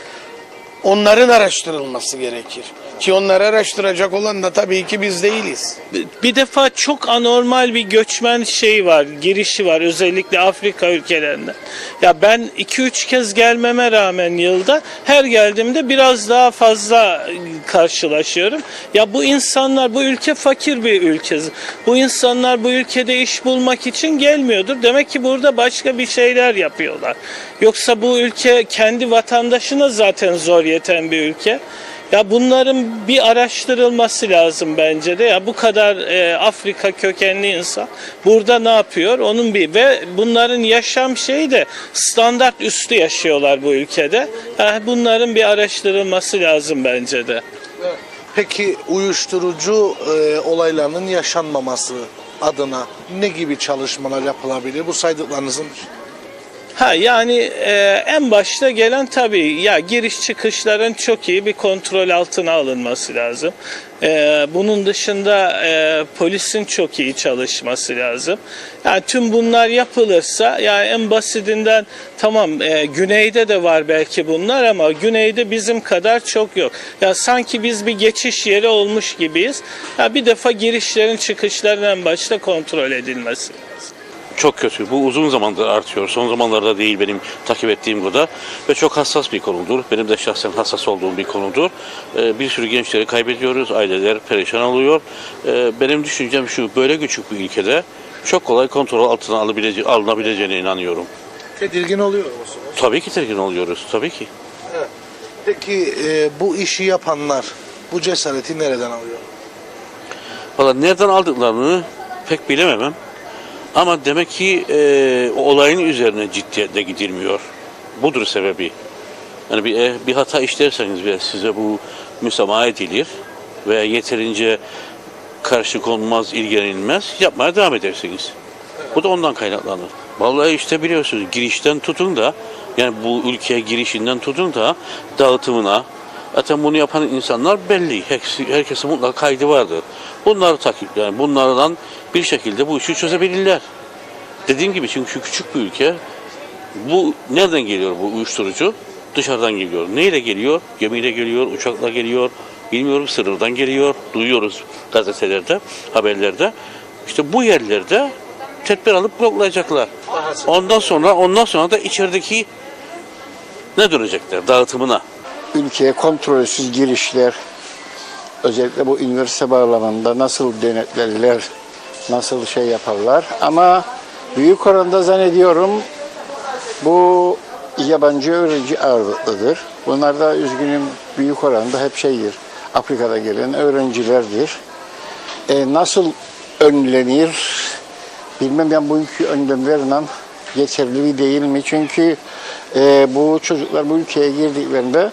Speaker 15: onların araştırılması gerekir. Ki onları araştıracak olan da tabii ki biz değiliz.
Speaker 11: Bir defa çok anormal bir göçmen var, girişi var özellikle Afrika ülkelerinden. Ya ben 2-3 kez gelmeme rağmen yılda her geldiğimde biraz daha fazla karşılaşıyorum. Ya bu insanlar, bu ülke fakir bir ülke. Bu insanlar bu ülkede iş bulmak için gelmiyordur. Demek ki burada başka bir şeyler yapıyorlar. Yoksa bu ülke kendi vatandaşına zaten zor yeten bir ülke. Ya bunların bir araştırılması lazım bence de. Ya bu kadar Afrika kökenli insan burada ne yapıyor? Onun ve bunların yaşam şeyi de standart üstü yaşıyorlar bu ülkede. Ya bunların bir araştırılması lazım bence de.
Speaker 12: Peki uyuşturucu olaylarının yaşanmaması adına ne gibi çalışmalar yapılabilir? Bu saydıklarınızın
Speaker 11: Yani en başta gelen tabii ya giriş çıkışların çok iyi bir kontrol altına alınması lazım. Bunun dışında polisin çok iyi çalışması lazım. Yani tüm bunlar yapılırsa yani en basitinden tamam güneyde de var belki bunlar ama güneyde bizim kadar çok yok. Ya sanki biz bir geçiş yeri olmuş gibiyiz. Ya bir defa girişlerin çıkışların en başta kontrol edilmesi lazım.
Speaker 16: Çok kötü. Bu uzun zamandır artıyor. Son zamanlarda değil benim takip ettiğim kadar. Ve çok hassas bir konudur. Benim de şahsen hassas olduğum bir konudur. Bir sürü gençleri kaybediyoruz. Aileler perişan oluyor. Benim düşüncem şu, böyle küçük bir ülkede çok kolay kontrol altına alınabileceğine inanıyorum.
Speaker 12: tedirgin oluyor musunuz?
Speaker 16: Tabii ki tedirgin oluyoruz. Tabii ki.
Speaker 12: Evet. Peki bu işi yapanlar bu cesareti nereden alıyor?
Speaker 16: Valla nereden aldıklarını pek bilememem. Ama demek ki o olayın üzerine ciddiyetle gidilmiyor. Budur sebebi. Yani bir hata işlerseniz ve size bu müsamaha edilir ve yeterince karşı konmaz, ilgilenilmez, yapmaya devam edersiniz. Bu da ondan kaynaklanır. Vallahi işte biliyorsunuz girişten tutun da yani bu ülkeye girişinden tutun da dağıtımına, zaten bunu yapan insanlar belli. Herkesin mutlaka kaydı vardır. Bunları takip, yani bunlardan bir şekilde bu işi çözebilirler. Dediğim gibi çünkü küçük bir ülke. Bu nereden geliyor bu uyuşturucu? Dışarıdan geliyor. Neyle geliyor? Gemiyle geliyor, uçakla geliyor. Bilmiyorum, sınırdan geliyor. Duyuyoruz gazetelerde, haberlerde. İşte bu yerlerde tedbir alıp bloklayacaklar. Ondan sonra da içerideki ne dönecekler? Dağıtımına.
Speaker 7: Ülkeye kontrolsüz girişler, özellikle bu üniversite bağlamında nasıl denetlerler, nasıl şey yaparlar. Ama büyük oranda zannediyorum bu yabancı öğrenci ağırlıklıdır. Bunlar da üzgünüm büyük oranda hep şeydir, Afrika'da gelen öğrencilerdir. Nasıl önlenir bilmem, ben bugünkü önlemlerle yeterli değil mi? Çünkü bu çocuklar bu ülkeye girdiklerinde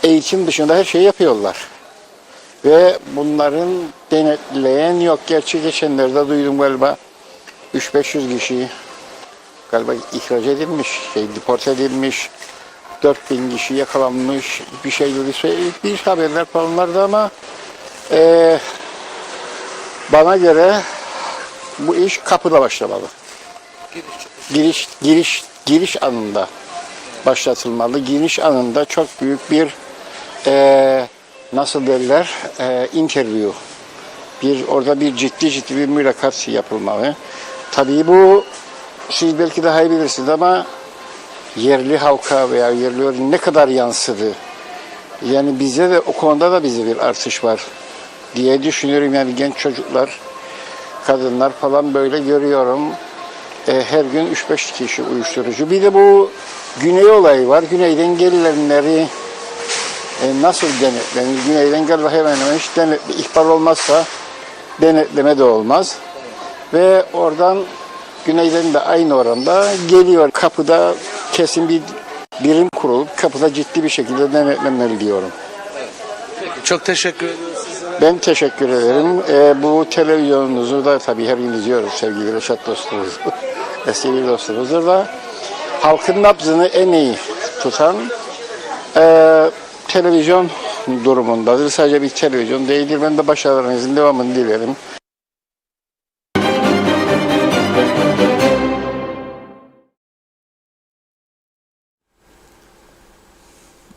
Speaker 7: eğitim dışında her şeyi yapıyorlar. Ve bunların denetleyen yok. Gerçi geçenlerde duydum galiba 300-500 kişi galiba ihraç edilmiş, deport edilmiş, 4000 kişi yakalanmış, bir şey bir haberler falanlardı ama bana göre bu iş kapıda başlamalı. Giriş anında başlatılmalı. Giriş anında çok büyük bir nasıl derler interview. Orada bir ciddi bir mülakat yapılmalı. Tabii bu siz belki daha iyi bilirsiniz ama yerli halka veya yerli öğrenciye ne kadar yansıdı? Yani bize de o konuda da bize bir artış var diye düşünüyorum. Yani genç çocuklar, kadınlar falan böyle görüyorum. Her gün 3-5 kişi uyuşturucu. Bir de bu güney olayı var. Güneyden gelenleri nasıl denetlenir? Güneyden gelen hemen hemen hiç ihbar olmazsa denetleme de olmaz. Ve oradan güneyden de aynı oranda geliyor. Kapıda kesin bir birim kurulup kapıda ciddi bir şekilde denetlenmeli diyorum.
Speaker 12: Çok teşekkür ediyoruz size.
Speaker 7: Ben teşekkür ederim. Bu televizyonunuzu da tabii her gün izliyoruz sevgili Reşat dostumuz. Eski dostumuzdur da halkın nabzını en iyi tutan televizyon durumundadır. Sadece bir televizyon değildir. Ben de başarılarınızın devamını dilerim.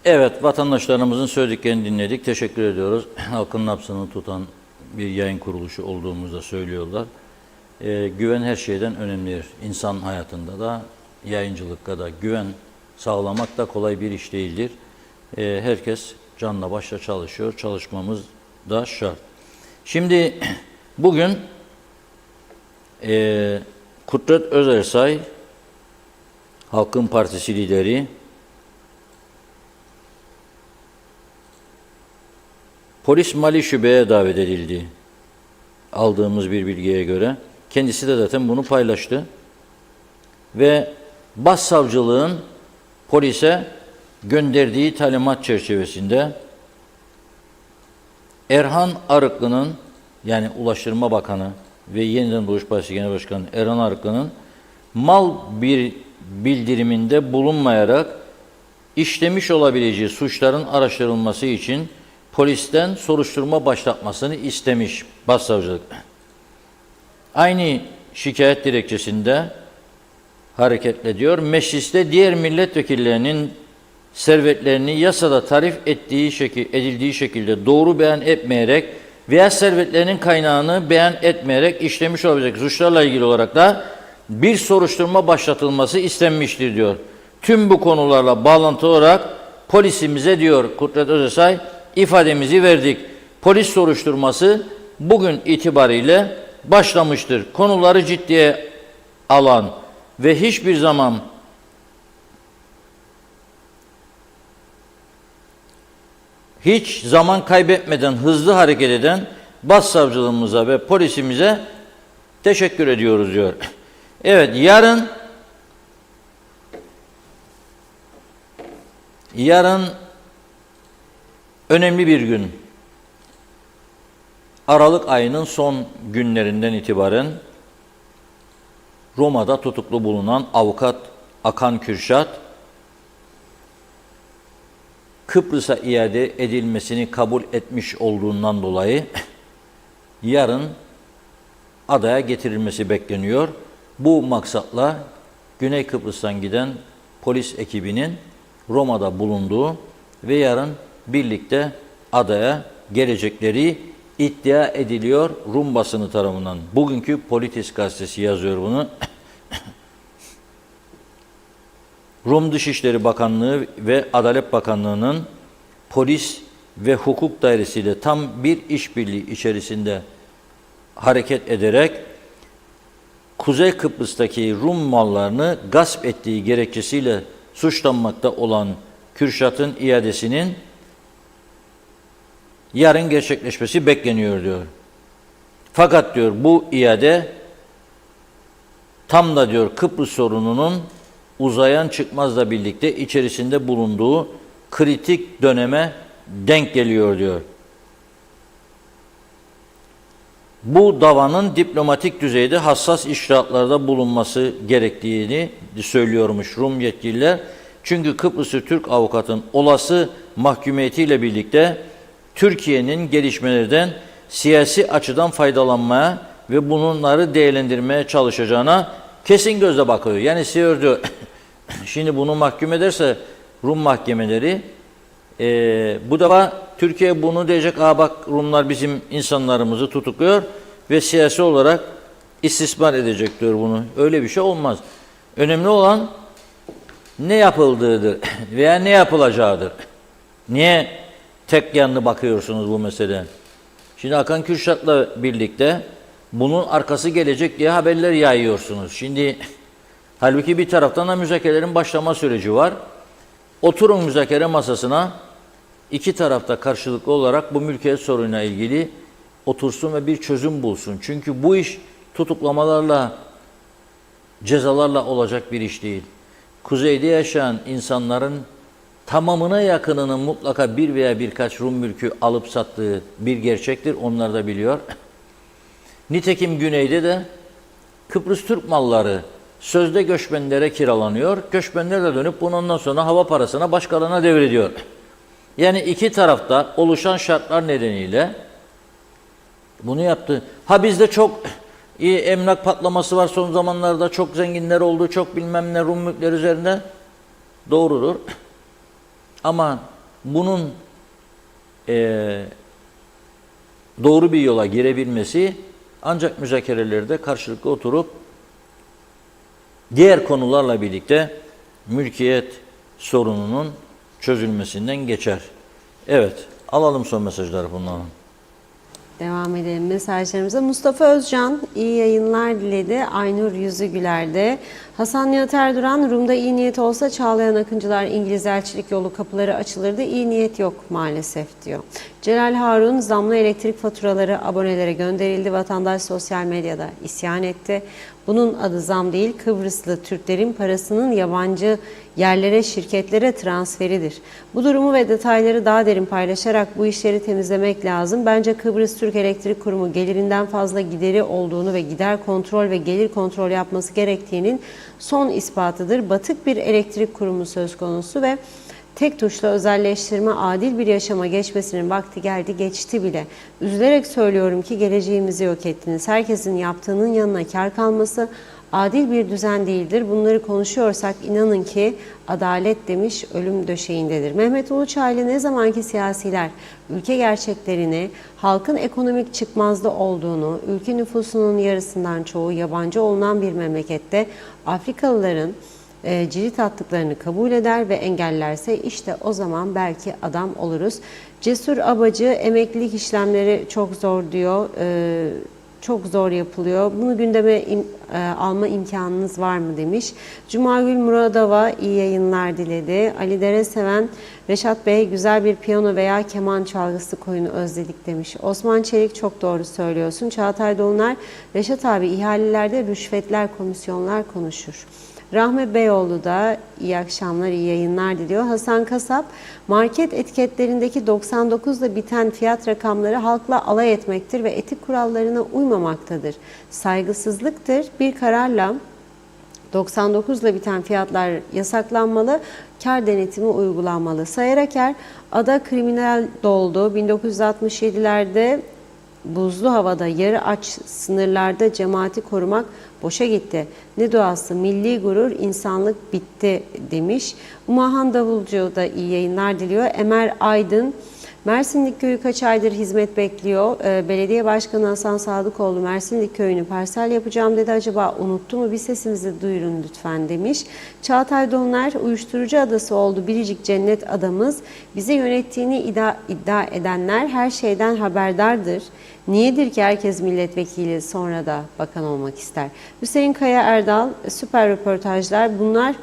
Speaker 3: Evet, vatandaşlarımızın söylediklerini dinledik. Teşekkür ediyoruz. Halkın nabzını tutan bir yayın kuruluşu olduğumuzu da söylüyorlar. Güven her şeyden önemlidir. İnsan hayatında da, yayıncılıkta da güven sağlamak da kolay bir iş değildir. Herkes canla başla çalışıyor. Çalışmamız da şart. Şimdi bugün Kudret Özersay, Halkın Partisi lideri, Polis Mali Şube'ye davet edildi. Aldığımız bir bilgiye göre. Kendisi de zaten bunu paylaştı. Ve Başsavcılığın polise gönderdiği talimat çerçevesinde Erhan Arıklı'nın, yani Ulaştırma Bakanı ve Yeniden Doğuş Partisi Genel Başkanı Erhan Arıklı'nın mal bir bildiriminde bulunmayarak işlemiş olabileceği suçların araştırılması için polisten soruşturma başlatmasını istemiş Başsavcılık. Aynı şikayet dilekçesinde hareketle diyor, mecliste diğer milletvekillerinin servetlerini yasada tarif edildiği şekilde doğru beyan etmeyerek veya servetlerinin kaynağını beyan etmeyerek işlemiş olabilecek suçlarla ilgili olarak da bir soruşturma başlatılması istenmiştir diyor. Tüm bu konularla bağlantılı olarak polisimize diyor Kudret Özersay, ifademizi verdik. Polis soruşturması bugün itibariyle başlamıştır. Konuları ciddiye alan ve hiçbir zaman hiç zaman kaybetmeden hızlı hareket eden Başsavcılığımıza ve polisimize teşekkür ediyoruz diyor. Evet, yarın önemli bir gün. Aralık ayının son günlerinden itibaren Roma'da tutuklu bulunan avukat Akan Kürşat, Kıbrıs'a iade edilmesini kabul etmiş olduğundan dolayı yarın adaya getirilmesi bekleniyor. Bu maksatla Güney Kıbrıs'tan giden polis ekibinin Roma'da bulunduğu ve yarın birlikte adaya gelecekleri iddia ediliyor Rum basını tarafından. Bugünkü Politis gazetesi yazıyor bunu. Rum Dışişleri Bakanlığı ve Adalet Bakanlığı'nın polis ve hukuk dairesiyle tam bir işbirliği içerisinde hareket ederek Kuzey Kıbrıs'taki Rum mallarını gasp ettiği gerekçesiyle suçlanmakta olan Kürşat'ın iadesinin yarın gerçekleşmesi bekleniyor diyor. Fakat diyor bu iade tam da diyor Kıbrıs sorununun uzayan çıkmazla birlikte içerisinde bulunduğu kritik döneme denk geliyor diyor. Bu davanın diplomatik düzeyde hassas icraatlarda bulunması gerektiğini söylüyormuş Rum yetkililer. Çünkü Kıbrıslı Türk avukatın olası mahkumiyetiyle birlikte Türkiye'nin gelişmelerden siyasi açıdan faydalanmaya ve bunları değerlendirmeye çalışacağına kesin gözle bakıyor. Yani diyor, şimdi bunu mahkum ederse Rum mahkemeleri bu defa Türkiye bunu diyecek, bak Rumlar bizim insanlarımızı tutukluyor ve siyasi olarak istismar edecek diyor bunu. Öyle bir şey olmaz. Önemli olan ne yapıldığıdır veya ne yapılacağıdır. Niye tek yanlı bakıyorsunuz bu meseleye. Şimdi Hakan Kürşat'la birlikte bunun arkası gelecek diye haberler yayıyorsunuz. Şimdi halbuki bir taraftan da müzakerelerin başlama süreci var. Oturun müzakere masasına, iki tarafta karşılıklı olarak bu mülkiyet sorunuyla ilgili otursun ve bir çözüm bulsun. Çünkü bu iş tutuklamalarla, cezalarla olacak bir iş değil. Kuzeyde yaşayan insanların tamamına yakınının mutlaka bir veya birkaç Rum mülkü alıp sattığı bir gerçektir. Onlar da biliyor. Nitekim güneyde de Kıbrıs Türk malları sözde göçmenlere kiralanıyor. Göçmenler de dönüp bunu ondan sonra hava parasına başkalarına devrediyor. Yani iki tarafta oluşan şartlar nedeniyle bunu yaptı. Ha bizde çok iyi emlak patlaması var son zamanlarda. Çok zenginler oldu, çok bilmem ne Rum mülkleri üzerinde. Doğrudur. Ama bunun doğru bir yola girebilmesi ancak müzakerelerde karşılıklı oturup diğer konularla birlikte mülkiyet sorununun çözülmesinden geçer. Evet, alalım son mesajları bundan.
Speaker 2: Devam edelim mesajlarımıza. Mustafa Özcan iyi yayınlar diledi. Aynur Yüzügüler'de. Hasan Nihat Erduran, Rum'da iyi niyet olsa Çağlayan Akıncılar İngiliz elçilik yolu kapıları açılırdı. İyi niyet yok maalesef diyor. Celal Harun, zamlı elektrik faturaları abonelere gönderildi. Vatandaş sosyal medyada isyan etti. Bunun adı zam değil, Kıbrıslı Türklerin parasının yabancı yerlere, şirketlere transferidir. Bu durumu ve detayları daha derin paylaşarak bu işleri temizlemek lazım. Bence Kıbrıs Türk Elektrik Kurumu gelirinden fazla gideri olduğunu ve gider kontrol ve gelir kontrol yapması gerektiğinin son ispatıdır. Batık bir elektrik kurumu söz konusu ve tek tuşla özelleştirme, adil bir yaşama geçmesinin vakti geldi, geçti bile. Üzülerek söylüyorum ki geleceğimizi yok ettiniz. Herkesin yaptığının yanına kar kalması adil bir düzen değildir. Bunları konuşuyorsak inanın ki adalet demiş ölüm döşeğindedir. Mehmet Uluçaylı, ne zamanki siyasiler ülke gerçeklerini, halkın ekonomik çıkmazda olduğunu, ülke nüfusunun yarısından çoğu yabancı olunan bir memlekette Afrikalıların cirit attıklarını kabul eder ve engellerse işte o zaman belki adam oluruz. Cesur Abacı, emeklilik işlemleri çok zor diyor. Çok zor yapılıyor. Bunu gündeme alma imkanınız var mı demiş. Cumagül Muradova iyi yayınlar diledi. Ali Dereseven, Reşat Bey güzel bir piyano veya keman çalgısı koyunu özledik demiş. Osman Çelik, çok doğru söylüyorsun. Çağatay Dolunay, Reşat abi ihalelerde rüşvetler, komisyonlar konuşur. Rahmi Beyoğlu da iyi akşamlar, iyi yayınlar diliyor. Hasan Kasap, market etiketlerindeki 99'da biten fiyat rakamları halkla alay etmektir ve etik kurallarına uymamaktadır. Saygısızlıktır. Bir kararla 99'la biten fiyatlar yasaklanmalı, kar denetimi uygulanmalı. Sayar Aker, ada kriminal doldu. 1967'lerde buzlu havada, yarı aç sınırlarda cemaati korumak boşa gitti. Ne duası, milli gurur, insanlık bitti demiş. Umahan Davulcu da iyi yayınlar diliyor. Emer Aydın, Mersinlik köyü kaç aydır hizmet bekliyor. Belediye Başkanı Hasan Sadıkoğlu Mersinlik köyünü parsel yapacağım dedi. Acaba unuttu mu? Bir sesimizi duyurun lütfen demiş. Çağatay Dolunay, uyuşturucu adası oldu biricik cennet adamız. Bize yönettiğini iddia edenler her şeyden haberdardır. Niyedir ki herkes milletvekili sonra da bakan olmak ister? Hüseyin Kaya Erdal, süper röportajlar, bunlar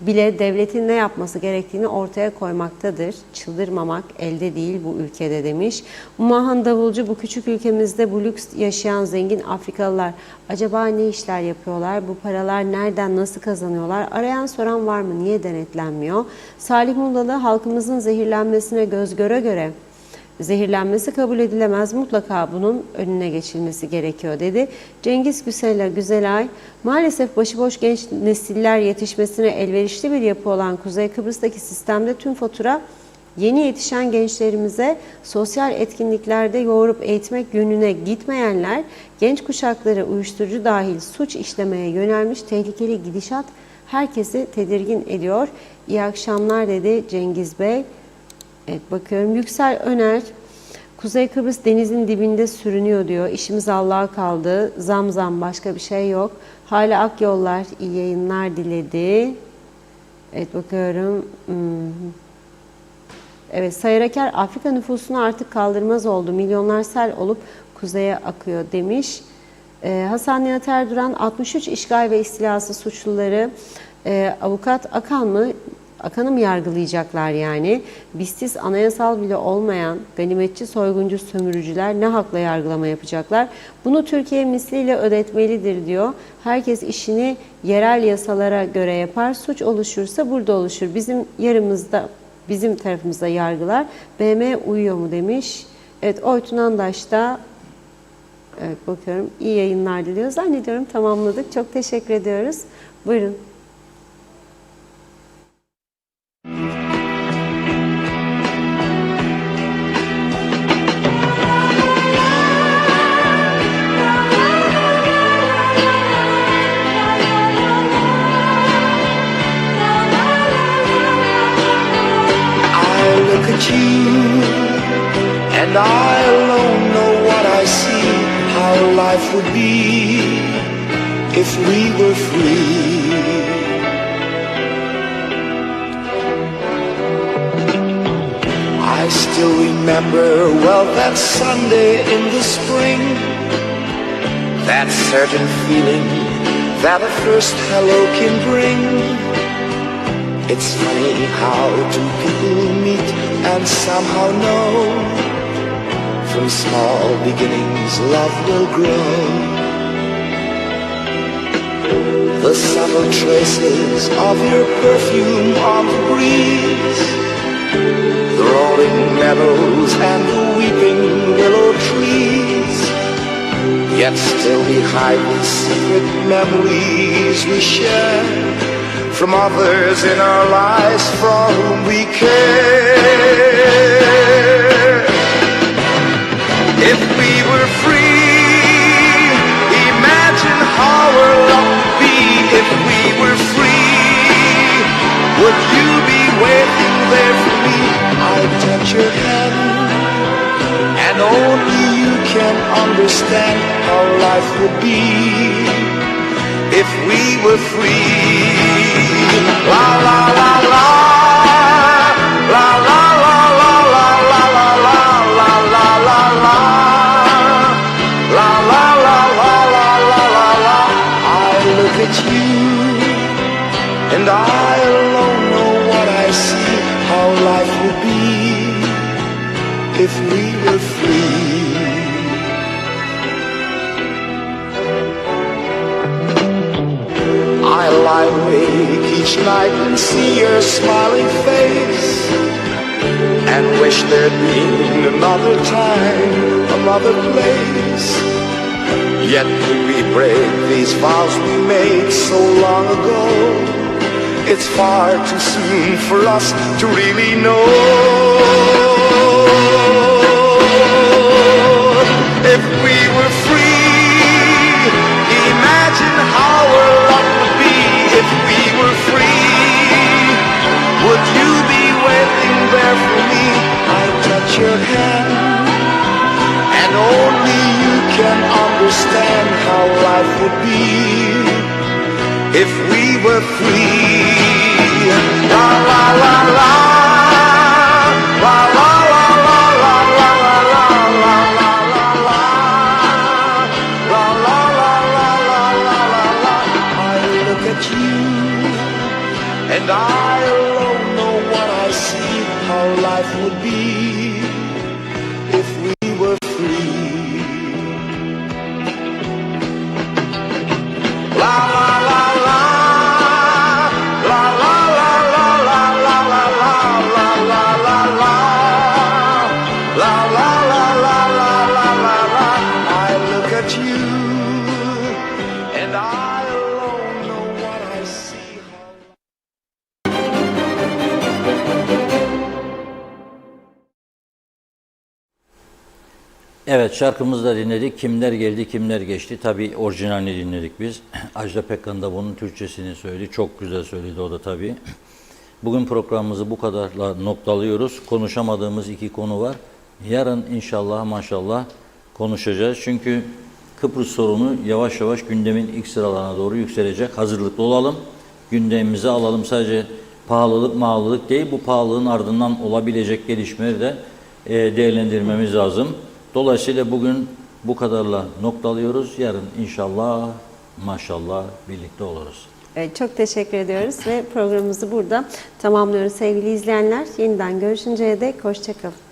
Speaker 2: bile devletin ne yapması gerektiğini ortaya koymaktadır. Çıldırmamak elde değil bu ülkede demiş. Umahan Davulcu, bu küçük ülkemizde bu lüks yaşayan zengin Afrikalılar acaba ne işler yapıyorlar? Bu paralar nereden, nasıl kazanıyorlar? Arayan soran var mı? Niye denetlenmiyor? Salih Mullalı, halkımızın zehirlenmesine göz göre göre zehirlenmesi kabul edilemez. Mutlaka bunun önüne geçilmesi gerekiyor dedi. Cengiz Güzelay, maalesef başıboş genç nesiller yetişmesine elverişli bir yapı olan Kuzey Kıbrıs'taki sistemde tüm fatura yeni yetişen gençlerimize sosyal etkinliklerde yoğurup eğitmek yönüne gitmeyenler, genç kuşakları uyuşturucu dahil suç işlemeye yönelmiş tehlikeli gidişat herkesi tedirgin ediyor. İyi akşamlar dedi Cengiz Bey. Evet, bakıyorum. Yüksel Öner, Kuzey Kıbrıs denizin dibinde sürünüyor diyor. İşimiz Allah'a kaldı. Zam başka bir şey yok. Hala Akyollar iyi yayınlar diledi. Evet, bakıyorum. Evet, Sayar Aker, Afrika nüfusunu artık kaldırmaz oldu. Milyonlar sel olup kuzeye akıyor demiş. Hasan Nihat Erduran, 63 işgal ve istilası suçluları avukat Akan'ı mı yargılayacaklar yani? BİSTİS anayasal bile olmayan ganimetçi, soyguncu, sömürücüler ne hakla yargılama yapacaklar? Bunu Türkiye misliyle ödetmelidir diyor. Herkes işini yerel yasalara göre yapar. Suç oluşursa burada oluşur. Bizim tarafımızda yargılar. BM uyuyor mu demiş. Evet, Oytun Andaş da evet, bakıyorum. İyi yayınlar diliyor. Zannediyorum tamamladık. Çok teşekkür ediyoruz. Buyurun.
Speaker 17: And I alone know what I see, how life would be if we were free. I still remember well that Sunday in the spring, that certain feeling that a first hello can bring. It's funny how two people meet and somehow know from small beginnings love will grow. The subtle traces of your perfume on the breeze, the rolling meadows and the weeping willow trees, yet still behind the secret memories we share from others in our lives for whom we care. If we were free, imagine how our love would be. If we were free, would you be waiting there for me? I'd touch your hand, and only you can understand how life would be if we were free. La la la la, la la la la la la la la la la la la, la la la la la la la la. I look at you, and I alone know what I see, how life would be if we were free. I lie awake each night and see your smiling face, and wish there'd been another time, another place. Yet could we break these vows we made so long ago? It's far too soon for us to really know. If we were free, imagine how our love would be. If we were free, would you be waiting there for me? I'd touch your hand, and only you can understand how life would be if we were free. La la la la, la la la la la la la la la la la, la la la la la la la. I look at you, and I alone know what I see, how life would be if we were free. La la la la, la la la la la la la la la la la la, la la la la la la la la. I look at you, and I alone know what I see.
Speaker 3: Evet, şarkımızı da dinledik. Kimler geldi, kimler geçti. Tabii orijinalini dinledik biz. Ajda Pekkan da bunun Türkçesini söyledi. Çok güzel söyledi o da tabii. Bugün programımızı bu kadarla noktalıyoruz. Konuşamadığımız iki konu var. Yarın inşallah maşallah konuşacağız. Çünkü Kıbrıs sorunu yavaş yavaş gündemin ilk sıralarına doğru yükselecek. Hazırlıklı olalım. Gündemimize alalım. Sadece pahalılık değil, bu pahalılığın ardından olabilecek gelişmeleri de değerlendirmemiz lazım. Dolayısıyla bugün bu kadarla noktalıyoruz. Yarın inşallah, maşallah birlikte oluruz.
Speaker 2: Evet, çok teşekkür ediyoruz ve programımızı burada tamamlıyoruz sevgili izleyenler. Yeniden görüşünceye dek hoşça kalın.